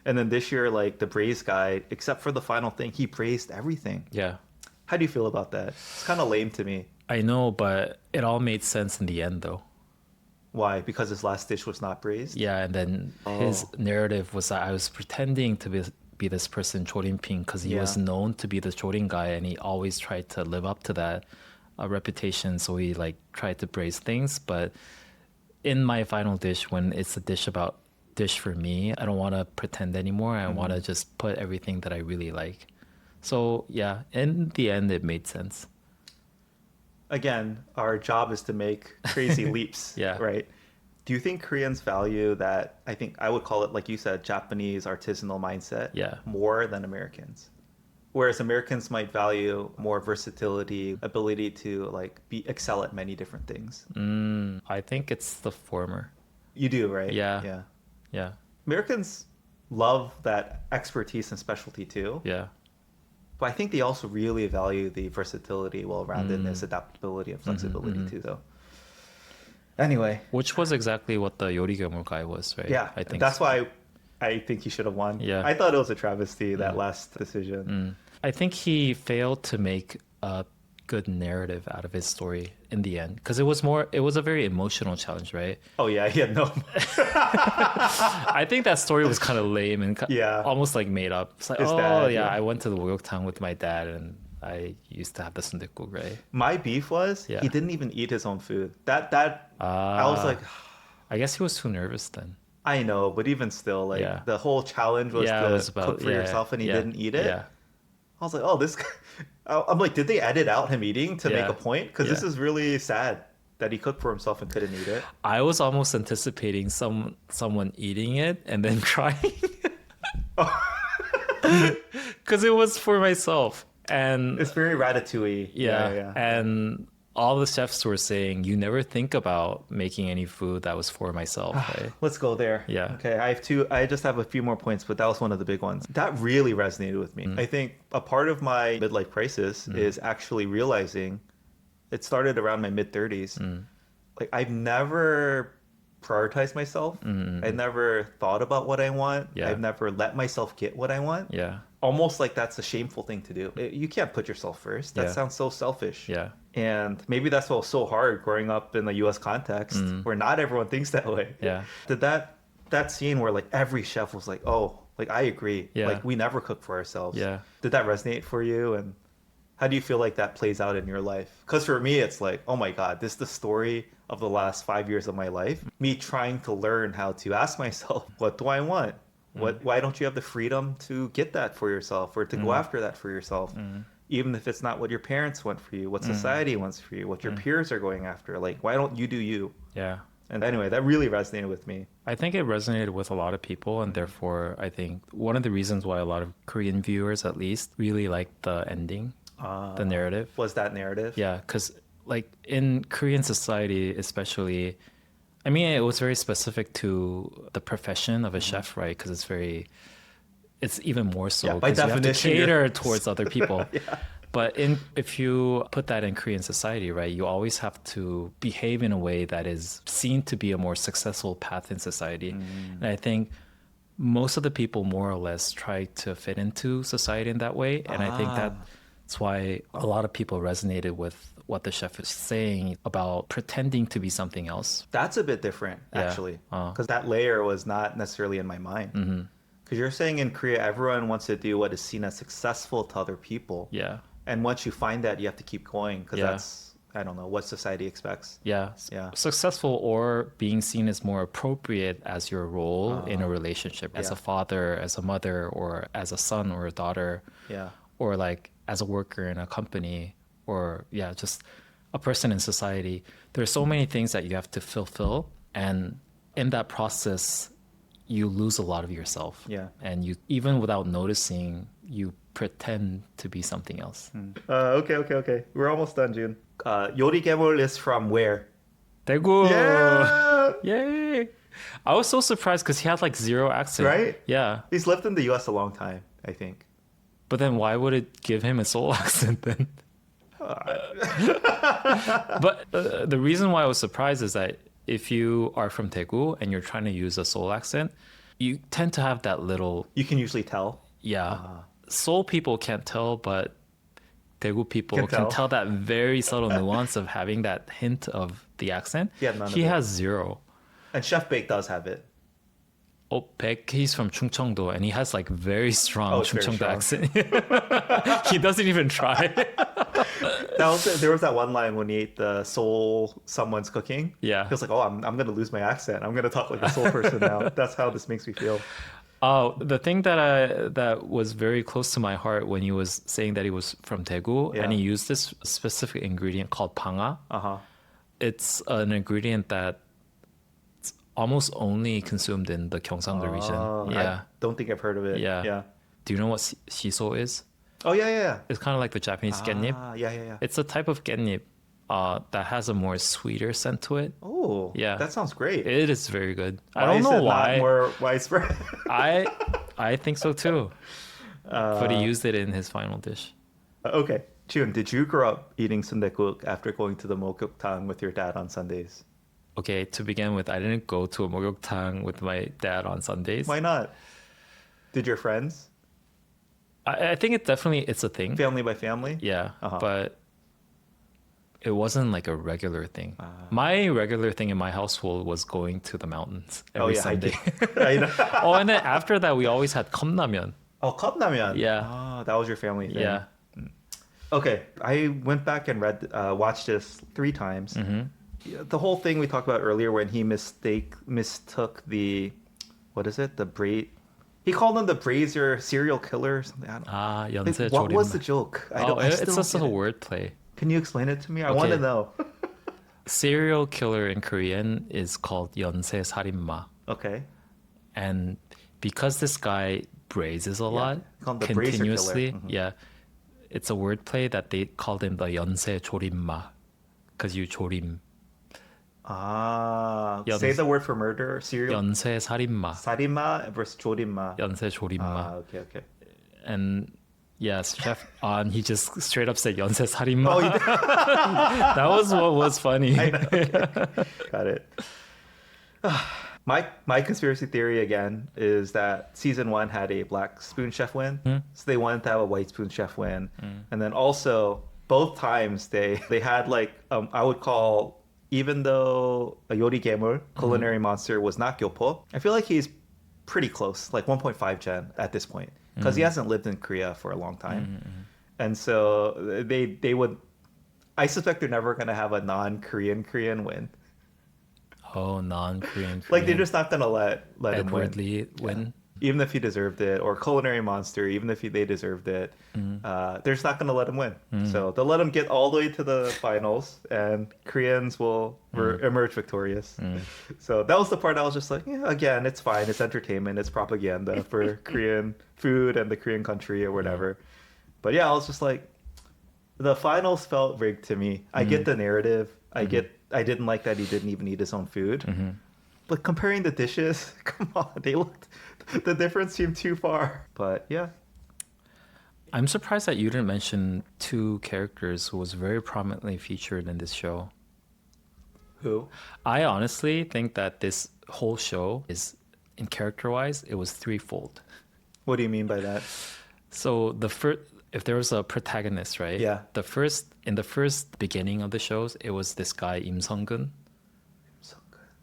And then this year, like the braised guy, except for the final thing, he braised everything. Yeah. How do you feel about that? It's kind of lame to me. I know, but it all made sense in the end, though. Why? Because his last dish was not braised? Yeah, and then his narrative was that I was pretending to be this person, Chorinping, because he was known to be the Chorin guy, and he always tried to live up to that reputation. So he like tried to braise things. But in my final dish, when it's a dish for me, I don't want to pretend anymore. I want to just put everything that I really like. So yeah, in the end, it made sense. Again, our job is to make crazy leaps, Yeah. right? Do you think Koreans value that, I think I would call it, like you said, Japanese artisanal mindset more than Americans? Whereas Americans might value more versatility, ability to like excel at many different things. I think it's the former. You do, right? Yeah. Americans love that expertise and specialty too. Yeah. But I think they also really value the versatility, well-roundedness, adaptability, and flexibility too, though. Anyway. Which was exactly what the Yorigyomu guy was, right? Yeah, I think that's why I think he should have won. Yeah. I thought it was a travesty, that last decision. I think he failed to make a good narrative out of his story in the end, because it was a very emotional challenge, right? Oh yeah, he had no. I think that story was kind of lame and almost like made up. It's like, His oh dad, yeah, I went to the Wokyokdang with my dad and I used to have the sundaekguk, right? My beef was he didn't even eat his own food. I was like, I guess he was too nervous then. I know, but even still, like the whole challenge was to cook for yourself, and he didn't eat it. Yeah. I was like, oh, this. I'm like, did they edit out him eating to make a point? Because this is really sad that he cooked for himself and couldn't eat it. I was almost anticipating someone eating it and then trying, because it was for myself. And it's very ratatouille. Yeah. And all the chefs were saying, you never think about making any food that was for myself, right? Let's go there. Yeah. Okay, I just have a few more points, but that was one of the big ones. That really resonated with me. I think a part of my midlife crisis is actually realizing it started around my mid-30s. Like, I've never prioritized myself. I never thought about what I want. I've never let myself get what I want. Yeah. Almost like that's a shameful thing to do. You can't put yourself first. That sounds so selfish. Yeah. And maybe that's what was so hard growing up in the US context where not everyone thinks that way. Yeah. Did that scene where like every chef was like, oh, like I agree. Yeah. Like we never cook for ourselves. Yeah. Did that resonate for you? And How do you feel like that plays out in your life? Because for me, it's like, oh my God, this is the story of the last 5 years of my life. Me trying to learn how to ask myself, what do I want? Why don't you have the freedom to get that for yourself or to go after that for yourself? Even if it's not what your parents want for you, what society wants for you, what your peers are going after. Like, why don't you do you? Yeah. And anyway, that really resonated with me. I think it resonated with a lot of people, and therefore, I think one of the reasons why a lot of Korean viewers, at least, really like the ending, the narrative. Was that narrative? Yeah, because like in Korean society, especially, I mean, it was very specific to the profession of a chef, right? Because it's even more so by because you have to definition, cater towards other people. Yeah. But if you put that in Korean society, right, you always have to behave in a way that is seen to be a more successful path in society. And I think most of the people more or less try to fit into society in that way. And I think that's why a lot of people resonated with what the chef is saying about pretending to be something else. That's a bit different, actually. Because that layer was not necessarily in my mind. Because you're saying in Korea, everyone wants to do what is seen as successful to other people. Yeah. And once you find that, you have to keep going because that's, I don't know, what society expects. Yeah. Successful or being seen as more appropriate as your role in a relationship, as a father, as a mother, or as a son or a daughter. Yeah. Or like as a worker in a company, or just a person in society. There are so many things that you have to fulfill. And in that process, you lose a lot of yourself. Yeah. And you, even without noticing, you pretend to be something else. Okay. We're almost done, Jun. 요리개물 is from where? Daegu. Yeah. Yay. I was so surprised because he had like zero accent. Right? Yeah. He's lived in the US a long time, I think. But then why would it give him a Seoul accent then? But the reason why I was surprised is that if you are from Daegu and you're trying to use a Seoul accent, you tend to have that little... You can usually tell. Yeah. Seoul people can't tell, but Daegu people can tell that very subtle nuance of having that hint of the accent. He has zero. And Chef Baek does have it. Oh, Baek, he's from Chungcheongdo, and he has like very strong Chungcheongdo accent. He doesn't even try. There was that one line when he ate the Seoul someone's cooking. Yeah. He was like, oh, I'm going to lose my accent. I'm going to talk like a Seoul person now. That's how this makes me feel. Oh, the thing that was very close to my heart when he was saying that he was from Daegu, and he used this specific ingredient called panga. It's an ingredient that almost only consumed in the Gyeongsangdo region. Yeah. I don't think I've heard of it. Yeah. Do you know what shiso is? Oh, yeah. It's kind of like the Japanese catnip. Yeah. It's a type of catnip that has a more sweeter scent to it. Oh, yeah. That sounds great. It is very good. Why I don't know why. Not more widespread? I think so too. But he used it in his final dish. Okay. Jun, did you grow up eating sundae-guk after going to the Mokyuktang with your dad on Sundays? Okay, to begin with, I didn't go to a Mokyuktang with my dad on Sundays. Why not? Did your friends? I think it's a thing. Family by family? Yeah, but it wasn't like a regular thing. My regular thing in my household was going to the mountains every Sunday. I know. Oh, and then after that, we always had 컵라면. Oh, 컵라면. Yeah. Oh, that was your family thing. Yeah. Okay, I went back and watched this 3 times. The whole thing we talked about earlier when he mistook the, what is it? He called him the Braiser serial killer or something. I don't know. What was the joke? It's just a wordplay. Can you explain it to me? I want to know. Serial killer in Korean is called 연쇄 살인마. Okay. And because this guy braises a lot continuously, it's a wordplay that they called him the 연쇄 조림마 because you 조림. Say the word for murder. Serial. 연쇄 살인마. 살인마 versus 조림마. 연쇄 조림마. Okay. And yes, Chef On, he just straight up said 연쇄 살인마. Oh, he did? That was what was funny. I know. Okay. Got it. My conspiracy theory again is that season 1 had a black spoon chef win, so they wanted to have a white spoon chef win, and then also both times they had like I would call, even though a 요리개물 culinary monster was not Gyopo, I feel like he's pretty close, like 1.5 gen at this point, because he hasn't lived in Korea for a long time. And so they would. I suspect they're never gonna have a non-Korean win. Oh, non-Korean. Like they're just not gonna let him win. Edward Lee win. Even if he deserved it, or Culinary Monster, even if they deserved it, they're just not going to let him win. So they'll let him get all the way to the finals, and Koreans will emerge victorious. So that was the part I was just like, yeah, again, it's fine. It's entertainment. It's propaganda for Korean food and the Korean country or whatever. But yeah, I was just like, the finals felt rigged to me. I get the narrative. I didn't like that he didn't even eat his own food. But comparing the dishes, come on, the difference seemed too far. But yeah. I'm surprised that you didn't mention two characters who was very prominently featured in this show. Who? I honestly think that this whole show is, in character-wise, it was threefold. What do you mean by that? So if there was a protagonist, right? Yeah. In the first beginning of the shows, it was this guy Im Sung-gun,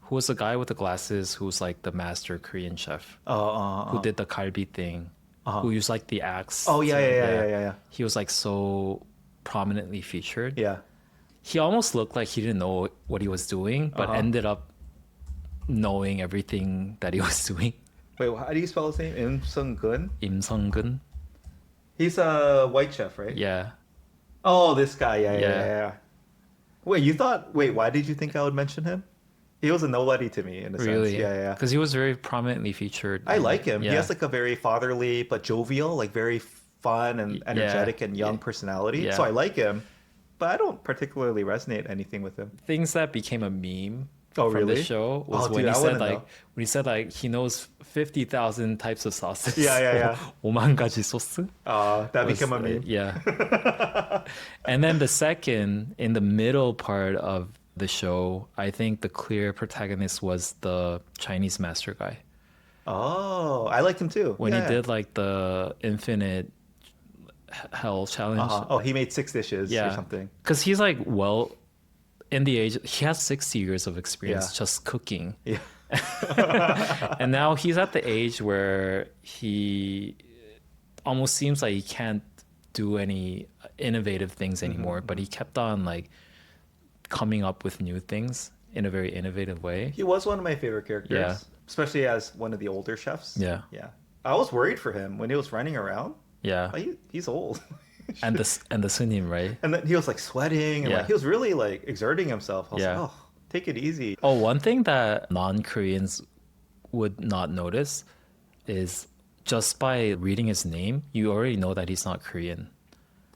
who was the guy with the glasses, who's like the master Korean chef, who did the kalbi thing, who used like the axe. Oh yeah. He was like so prominently featured. Yeah. He almost looked like he didn't know what he was doing, but ended up knowing everything that he was doing. Wait, how do you spell his name? Im Sung-gun? Im Sung-gun. He's a white chef, right? Yeah. Oh, this guy. Yeah. Wait, why did you think I would mention him? He was a nobody to me in a Really? sense. Yeah. Because he was very prominently featured. I like him. Yeah. He has like a very fatherly but jovial, like very fun and energetic and young personality. Yeah. So I like him, but I don't particularly resonate anything with him. Things that became a meme Oh, from really? the show was Oh, when dude, he said like he knows 50,000 types of sauces. Yeah. 5만 가지 소스. That became a meme. Yeah. And then the second, in the middle part of the show, I think the clear protagonist was the Chinese master guy. Oh, I liked him too. When he did like the infinite hell challenge. Oh, he made 6 dishes or something. Because he's like, well, in the age, he has 60 years of experience just cooking. Yeah. And now he's at the age where he almost seems like he can't do any innovative things anymore, but he kept on like coming up with new things in a very innovative way. He was one of my favorite characters, especially as one of the older chefs. Yeah. I was worried for him when he was running around. Yeah. Like, he's old. and the sunim, right? And then he was like sweating and like he was really like exerting himself. I was like, oh, take it easy. Oh, one thing that non-Koreans would not notice is just by reading his name, you already know that he's not Korean.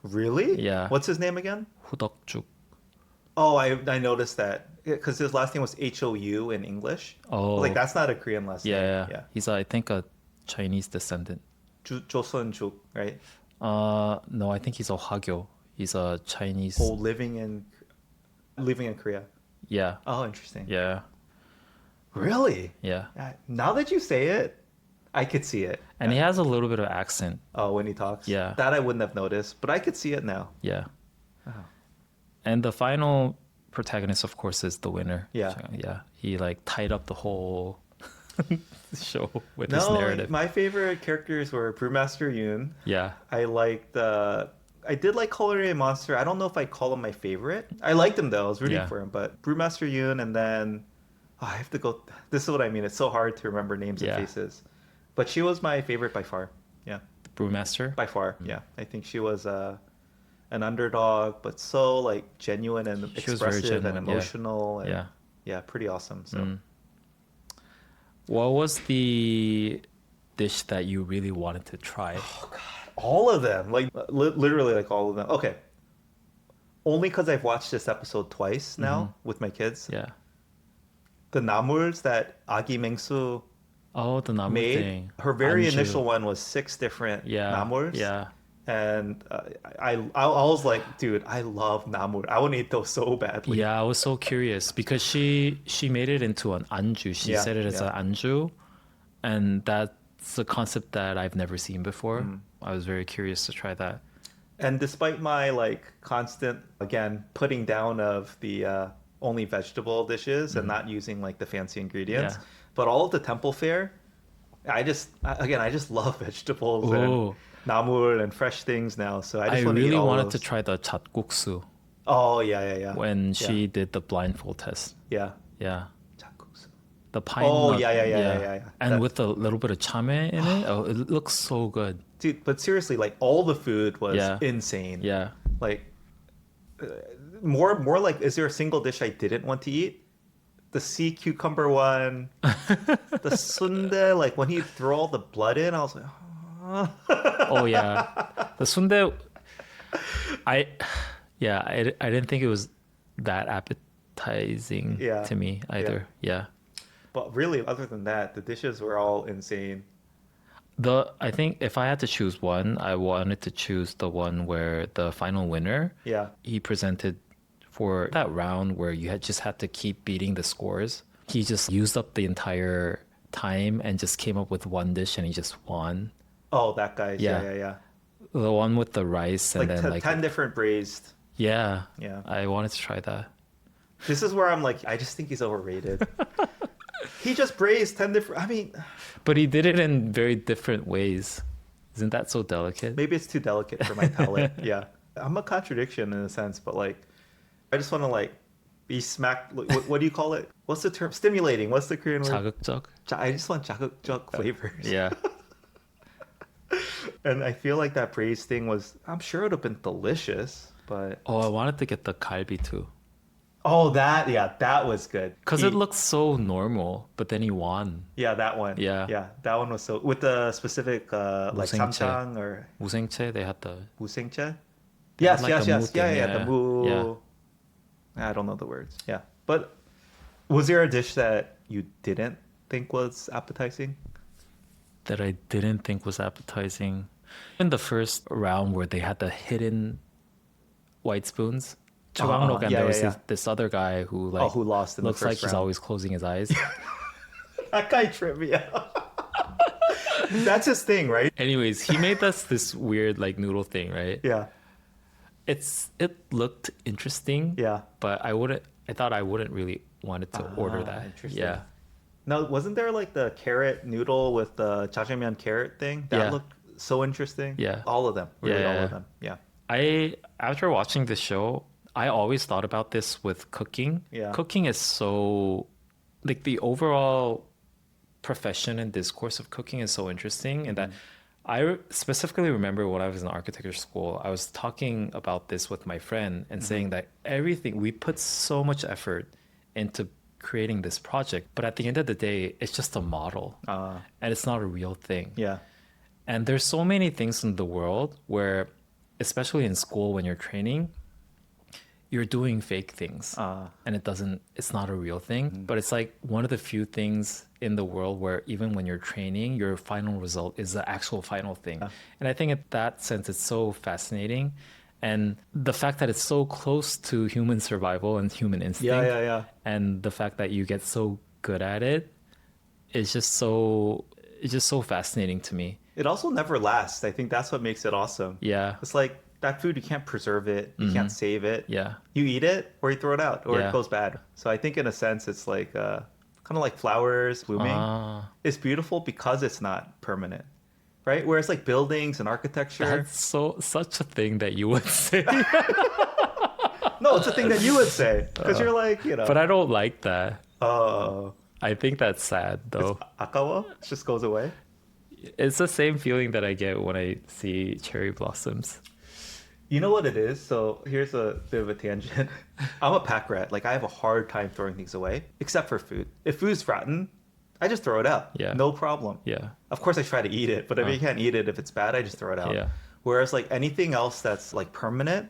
Really? Yeah. What's his name again? Hudokjuk. Oh, I noticed that because his last name was Hou in English. Oh, like that's not a Korean last name. Yeah. He's I think a Chinese descendant. Joseon-juk, right? No, I think he's a Hagyo. He's a Chinese. Oh, living in Korea. Yeah. Oh, interesting. Yeah. Really? Yeah. Now that you say it, I could see it. And he has a little bit of accent. Oh, when he talks? Yeah. That I wouldn't have noticed, but I could see it now. Yeah. Oh. And the final protagonist, of course, is the winner. Yeah. Yeah. He like tied up the whole show with his narrative. My favorite characters were Brewmaster Yoon. Yeah. I did like Culinary Monster. I don't know if I'd call him my favorite. I liked him though. I was rooting for him. But Brewmaster Yoon, and then I have to go. This is what I mean. It's so hard to remember names and faces. But she was my favorite by far. Yeah. The Brewmaster? By far. Yeah. I think she was an underdog, but so like genuine and expressive and emotional. And, yeah. Pretty awesome. So. What was the dish that you really wanted to try? Oh God. All of them, like literally like all of them. Okay. Only because I've watched this episode twice now with my kids. Yeah. The namuls that Agi Mengsu the namu made. thing. Her very Anju. initial one was 6 different namuls. Yeah. And I was like, dude, I love namul. I want to eat those so badly. Yeah, I was so curious because she made it into an anju. She said it as an anju, and that's a concept that I've never seen before. I was very curious to try that. And despite my like constant, again, putting down of the only vegetable dishes and not using like the fancy ingredients, but all of the temple fare, I just love vegetables. And namul and fresh things now. So I I just want to eat really all wanted of to those. try the chatguksu Oh yeah. when Yeah. she did the blindfold test. Yeah. Yeah. Jakguksu. The pine Oh nut. yeah. And That- with a little bit of chame in it. Oh, it looks so good. Dude, but seriously, like all the food was Yeah. insane. Yeah. Like uh, more like, is there a single dish I didn't want to eat? The sea cucumber one, the sundae. Like when he threw all the blood in, I was like, Oh yeah. The sundae I I didn't think it was that appetizing Yeah. to me either. Yeah. But really, other than that, the dishes were all insane. I think if I had to choose one, I wanted to choose the one where the final winner, Yeah. he presented for that round where you just had to keep beating the scores. He just used up the entire time and just came up with one dish and he just won. Oh, that guy. Yeah. Yeah. The one with the rice and Like then like 10 different braised. yeah. Yeah. I wanted to try that. This is where I'm like, I just think he's overrated. He just braised 10 different. I mean, But he did it in very different ways. Isn't that so delicate? maybe it's too delicate for my palate. Yeah. I'm a contradiction in a sense, but like, I just want to like be smacked. What do you call it? What's the term? Stimulating. What's the Korean word? 자극적? I just want jagguk flavors. Yeah. And I feel like that braised thing was, I'm sure it would have been delicious, but. Oh, I wanted to get the kalbi too. Oh, that was good. Because it looks so normal, but then he won. Yeah, that one. Yeah. Yeah, that one was so, with the specific, like 무생채. samchang or 무생채, they had the... 무생채? They had, Yes, like, the yes. mu thing, Yeah, the mu. Yeah. I don't know the words. Yeah. But was there a dish that you didn't think was appetizing? That I didn't think was appetizing. In the first round where they had the hidden white spoons, Chuganglok, and yeah, there was yeah. this other guy who like Who lost in the looks first like he's round. always closing his eyes. That guy tripped me out. That's his thing, right? Anyways, he made us this weird like noodle thing, right? Yeah. It looked interesting. Yeah. But I thought I wouldn't really wanted to order that. interesting. Yeah. Now, wasn't there like the carrot noodle with the jjajangmyeon carrot thing? That Yeah. looked so interesting. Yeah. All of them. Really, Yeah, all yeah. of them. Yeah. After watching the show, I always thought about this with cooking. Yeah. Cooking is so like the overall profession and discourse of cooking is so interesting and that I specifically remember when I was in architecture school, I was talking about this with my friend and saying that everything we put so much effort into creating this project, but at the end of the day, it's just a model and it's not a real thing. Yeah. And there's so many things in the world where, especially in school when you're training, you're doing fake things and it's not a real thing. But it's like one of the few things in the world where even when you're training, your final result is the actual final thing. And I think in that sense, it's so fascinating. And the fact that it's so close to human survival and human instinct, Yeah. and the fact that you get so good at it is just so fascinating to me. It also never lasts. I think that's what makes it awesome. Yeah. It's like that food, you can't preserve it. You can't save it. Yeah. You eat it or you throw it out or Yeah. it goes bad. So I think in a sense, it's like kind of like flowers blooming. It's beautiful because it's not permanent, right? Whereas like buildings and architecture. That's such a thing that you would say. No, it's a thing that you would say because you're like, you know. But I don't like that. Oh, I think that's sad though. akawa it just goes away. It's the same feeling that I get when I see cherry blossoms. You know what it is? So here's a bit of a tangent. I'm a pack rat. Like I have a hard time throwing things away, except for food. If food's rotten, I just throw it out. Yeah. No problem. Yeah. Of course, I try to eat it, but if you can't eat it, if it's bad, I just throw it out. Yeah. Whereas like anything else that's like permanent,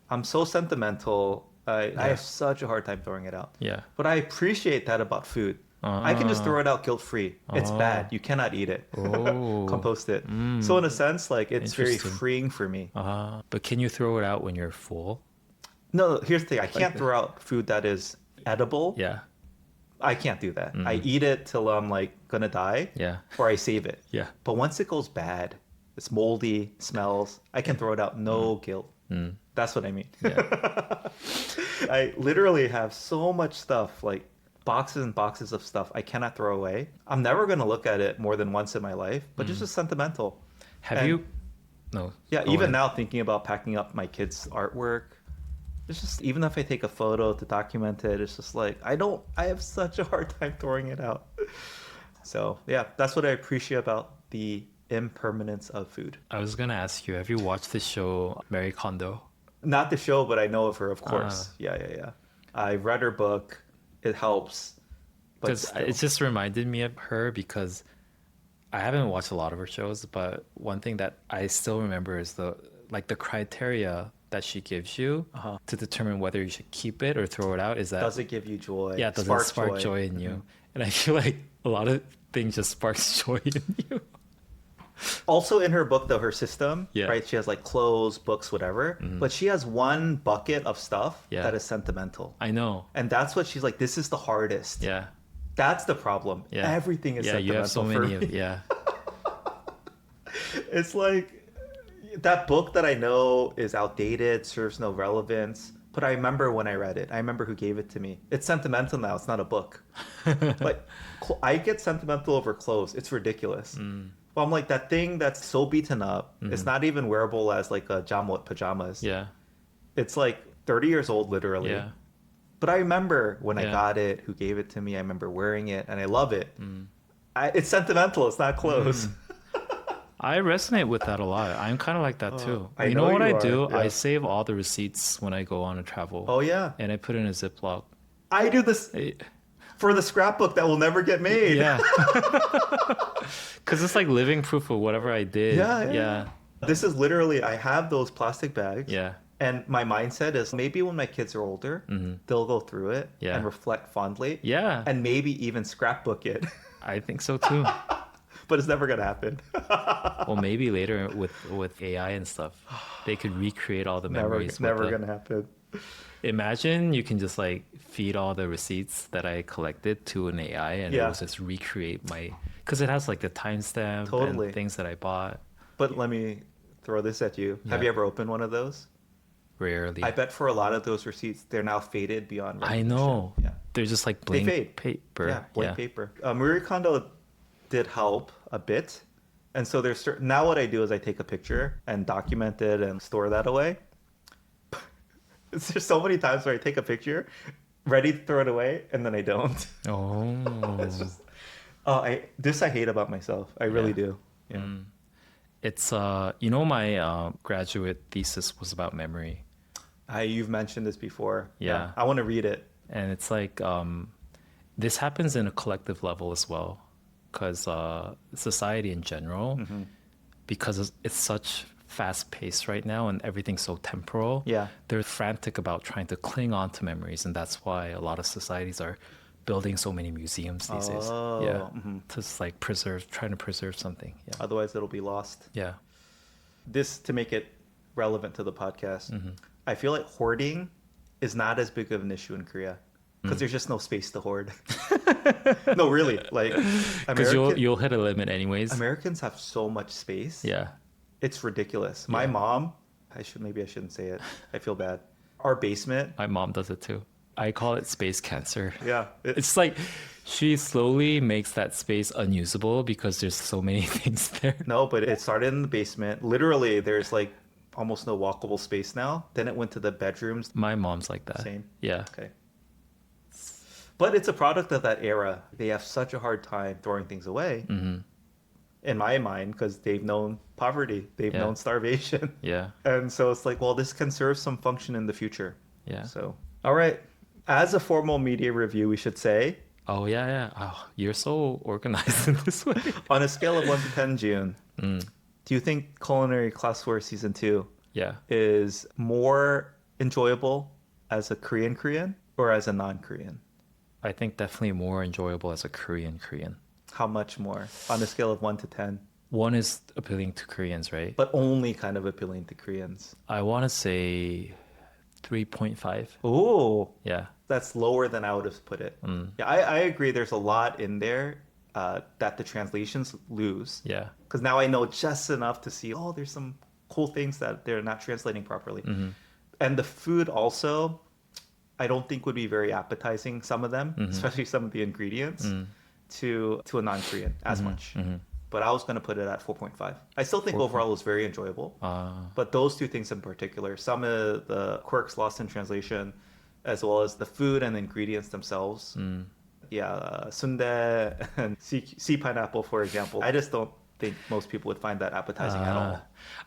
I'm so sentimental. I have such a hard time throwing it out. Yeah. But I appreciate that about food. I can just throw it out guilt-free. It's bad. You cannot eat it. Oh. Compost it. So in a sense, like it's very Interesting. freeing for me. But can you throw it out when you're full? No, here's the thing. I can't throw out food that is edible. Yeah. I can't do that. I eat it till I'm like gonna die. Yeah. Or I save it. Yeah. But once it goes bad, it's moldy, smells, I can throw it out. No guilt. That's what I mean. Yeah. I literally have so much stuff, like boxes and boxes of stuff I cannot throw away. I'm never gonna look at it more than once in my life, but it's just sentimental. Have And- you No. Yeah, go even ahead. now thinking about packing up my kids' artwork, it's just even if I take a photo to document it, it's just like I have such a hard time throwing it out. So yeah, that's what I appreciate about the impermanence of food. I was gonna ask you, have you watched the show Mary Kondo? Not the show, but I know of her, of Ah. course. Yeah. I read her book. It helps, but Because still. it just reminded me of her because I haven't watched a lot of her shows, but one thing that I still remember is the criteria that she gives you to determine whether you should keep it or throw it out is that Does it give you joy? yeah, does it spark joy in you? And I feel like a lot of things just sparks joy in you. Also in her book, though, her system, Yeah. right? She has like clothes, books, whatever. But she has one bucket of stuff Yeah. that is sentimental. I know. And that's what she's like, this is the hardest. Yeah. That's the problem. Yeah. Everything is yeah, sentimental you have so for many me. of yeah. It's like that book that I know is outdated, serves no relevance. But I remember when I read it. I remember who gave it to me. It's sentimental now. It's not a book. Like, I get sentimental over clothes. It's ridiculous. Well, I'm like, that thing that's so beaten up, it's not even wearable as like a jamot pajamas. Yeah. It's like 30 years old, literally. Yeah. But I remember when I Yeah. got it, who gave it to me. I remember wearing it, and I love it. It's sentimental. It's not clothes. I resonate with that a lot. I'm kind of like that too. I You know know what you I do? are, yeah. I save all the receipts when I go on a travel. Oh, yeah. And I put it in a Ziploc. I do this Eh, for the scrapbook that will never get made. Yeah. Because it's like living proof of whatever I did. Yeah. This is literally, I have those plastic bags. Yeah. And my mindset is maybe when my kids are older, they'll go through it Yeah. and reflect fondly. Yeah. And maybe even scrapbook it. I think so too. But it's never going to happen. Well, maybe later with AI and stuff, they could recreate all the memories. Never going to happen. Imagine you can just like feed all the receipts that I collected to an AI and it Yeah. will just recreate because it has like the timestamp Totally. and things that I bought. But let me throw this at you. Have Yeah. you ever opened one of those? Rarely. I bet for a lot of those receipts, they're now faded beyond I recognition. know. Yeah. They're just like They blank fade. paper. Yeah, blank paper. Marie Kondo did help a bit. And so there's now what I do is I take a picture and document it and store that away. There's so many times where I take a picture, ready to throw it away, and then I don't. Oh. It's just, I hate about myself. I really Yeah. do. Yeah. It's my graduate thesis was about memory. You've mentioned this before. Yeah. I want to read it. And it's like this happens in a collective level as well, because society in general, because it's such fast paced right now and everything's so temporal. Yeah. They're frantic about trying to cling on to memories, and that's why a lot of societies are building so many museums these days. Yeah, to just like trying to preserve something. Yeah, Otherwise, it'll be lost. yeah, This to make it relevant to the podcast. I feel like hoarding is not as big of an issue in Korea because there's just no space to hoard. No, really. Like because you'll hit a limit anyways. Americans have so much space. Yeah, It's ridiculous. My mom, I shouldn't say it. I feel bad. Our basement. my mom does it too. I call it space cancer. Yeah. It's like she slowly makes that space unusable because there's so many things there. No, but it started in the basement. Literally, there's like almost no walkable space now. Then it went to the bedrooms. My mom's like that. Same. Yeah. Okay. But it's a product of that era. They have such a hard time throwing things away. In my mind, because they've known poverty, they've Yeah. known starvation. Yeah. And so it's like, well, this can serve some function in the future. Yeah. So, all right. As a formal media review, we should say, Oh yeah, yeah. Oh, you're so organized in this way. on a scale of 1 to 10, June, do you think Culinary Class Wars Season 2 Yeah. is more enjoyable as a Korean or as a non-Korean? I think definitely more enjoyable as a Korean. How much more? On a scale of 1 to 10, One is appealing to Koreans, right? but only kind of appealing to Koreans. I want to say 3.5. Ooh, Yeah. that's lower than I would have put it. Yeah, I agree. There's a lot in there that the translations lose. Yeah. Because now I know just enough to see, oh, there's some cool things that they're not translating properly. And the food also, I don't think would be very appetizing, some of them, especially some of the ingredients, to a non-Korean as much. but I was going to put it at 4.5. I still think overall it was very enjoyable. But those two things in particular, some of the quirks lost in translation, as well as the food and ingredients themselves. Yeah, sundae and sea pineapple, for example. I just don't think most people would find that appetizing at all.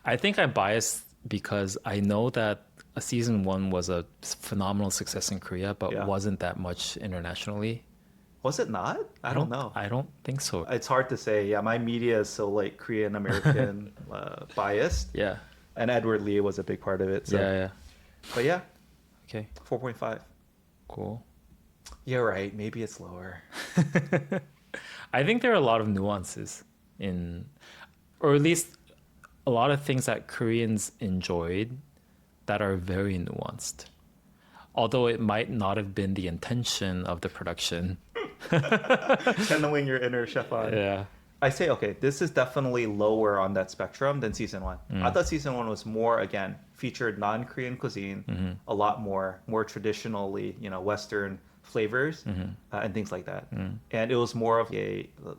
I think I'm biased because I know that season 1 was a phenomenal success in Korea, but wasn't that much internationally. Was it not? I don't know. I don't think so. It's hard to say. Yeah, my media is so like Korean American biased. Yeah. And Edward Lee was a big part of it. So. Yeah. But yeah. Okay. 4.5. Cool. You're right. Maybe it's lower. I think there are a lot of nuances or at least a lot of things that Koreans enjoyed that are very nuanced. Although it might not have been the intention of the production. Channeling your inner chef on. Yeah. I say, okay, this is definitely lower on that spectrum than season 1. I thought season 1 was more, again, featured non-Korean cuisine, a lot more traditionally, Western flavors and things like that. And it was more of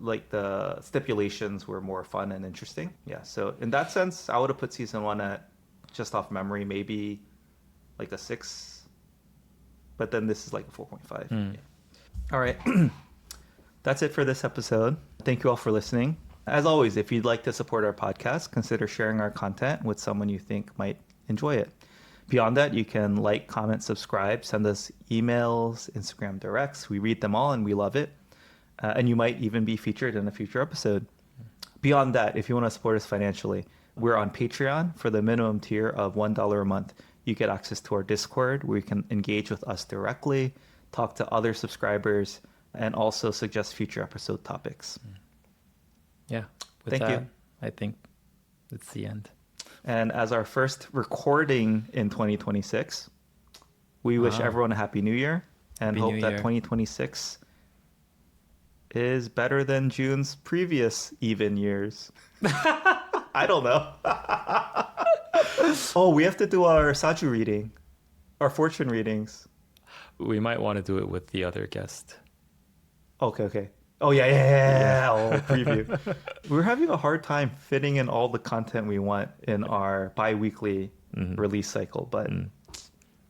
like the stipulations were more fun and interesting. Yeah, so in that sense, I would have put season 1 at, just off memory, maybe like a 6. But then this is like a 4.5. Yeah. All right. That's it for this episode. Thank you all for listening. As always, if you'd like to support our podcast, consider sharing our content with someone you think might enjoy it. Beyond that, you can like, comment, subscribe, send us emails, Instagram directs. We read them all and we love it. And you might even be featured in a future episode. Beyond that, if you want to support us financially, we're on Patreon. For the minimum tier of $1 a month, you get access to our Discord where you can engage with us directly, talk to other subscribers, and also suggest future episode topics. Yeah. Thank you. I think it's the end. And as our first recording in 2026, we wish everyone a Happy New Year and Happy hope New that Year. 2026 is better than June's previous even years. I don't know. Oh, we have to do our Saju reading, our fortune readings. We might want to do it with the other guest. Okay. Oh, yeah. Oh, preview. We're having a hard time fitting in all the content we want in our bi-weekly release cycle, but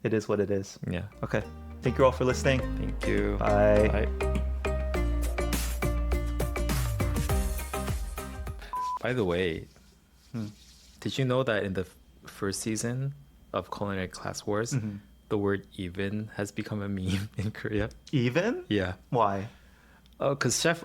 it is what it is. Yeah. Okay. Thank you all for listening. Thank you. Bye. By the way, did you know that in the first season of Culinary Class Wars, the word even has become a meme in Korea? Even? Yeah. Why? Oh, because Chef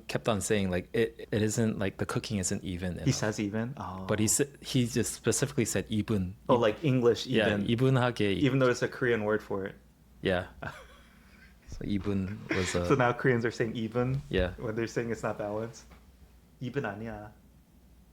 kept on saying like it isn't like the cooking isn't even. He says even? Oh. But he just specifically said ibun. Oh, like English even. Yeah, ibun하게. Even though it's a Korean word for it. Yeah. So ibun was So now Koreans are saying even? Yeah. When they're saying it's not balanced? Even 아니야.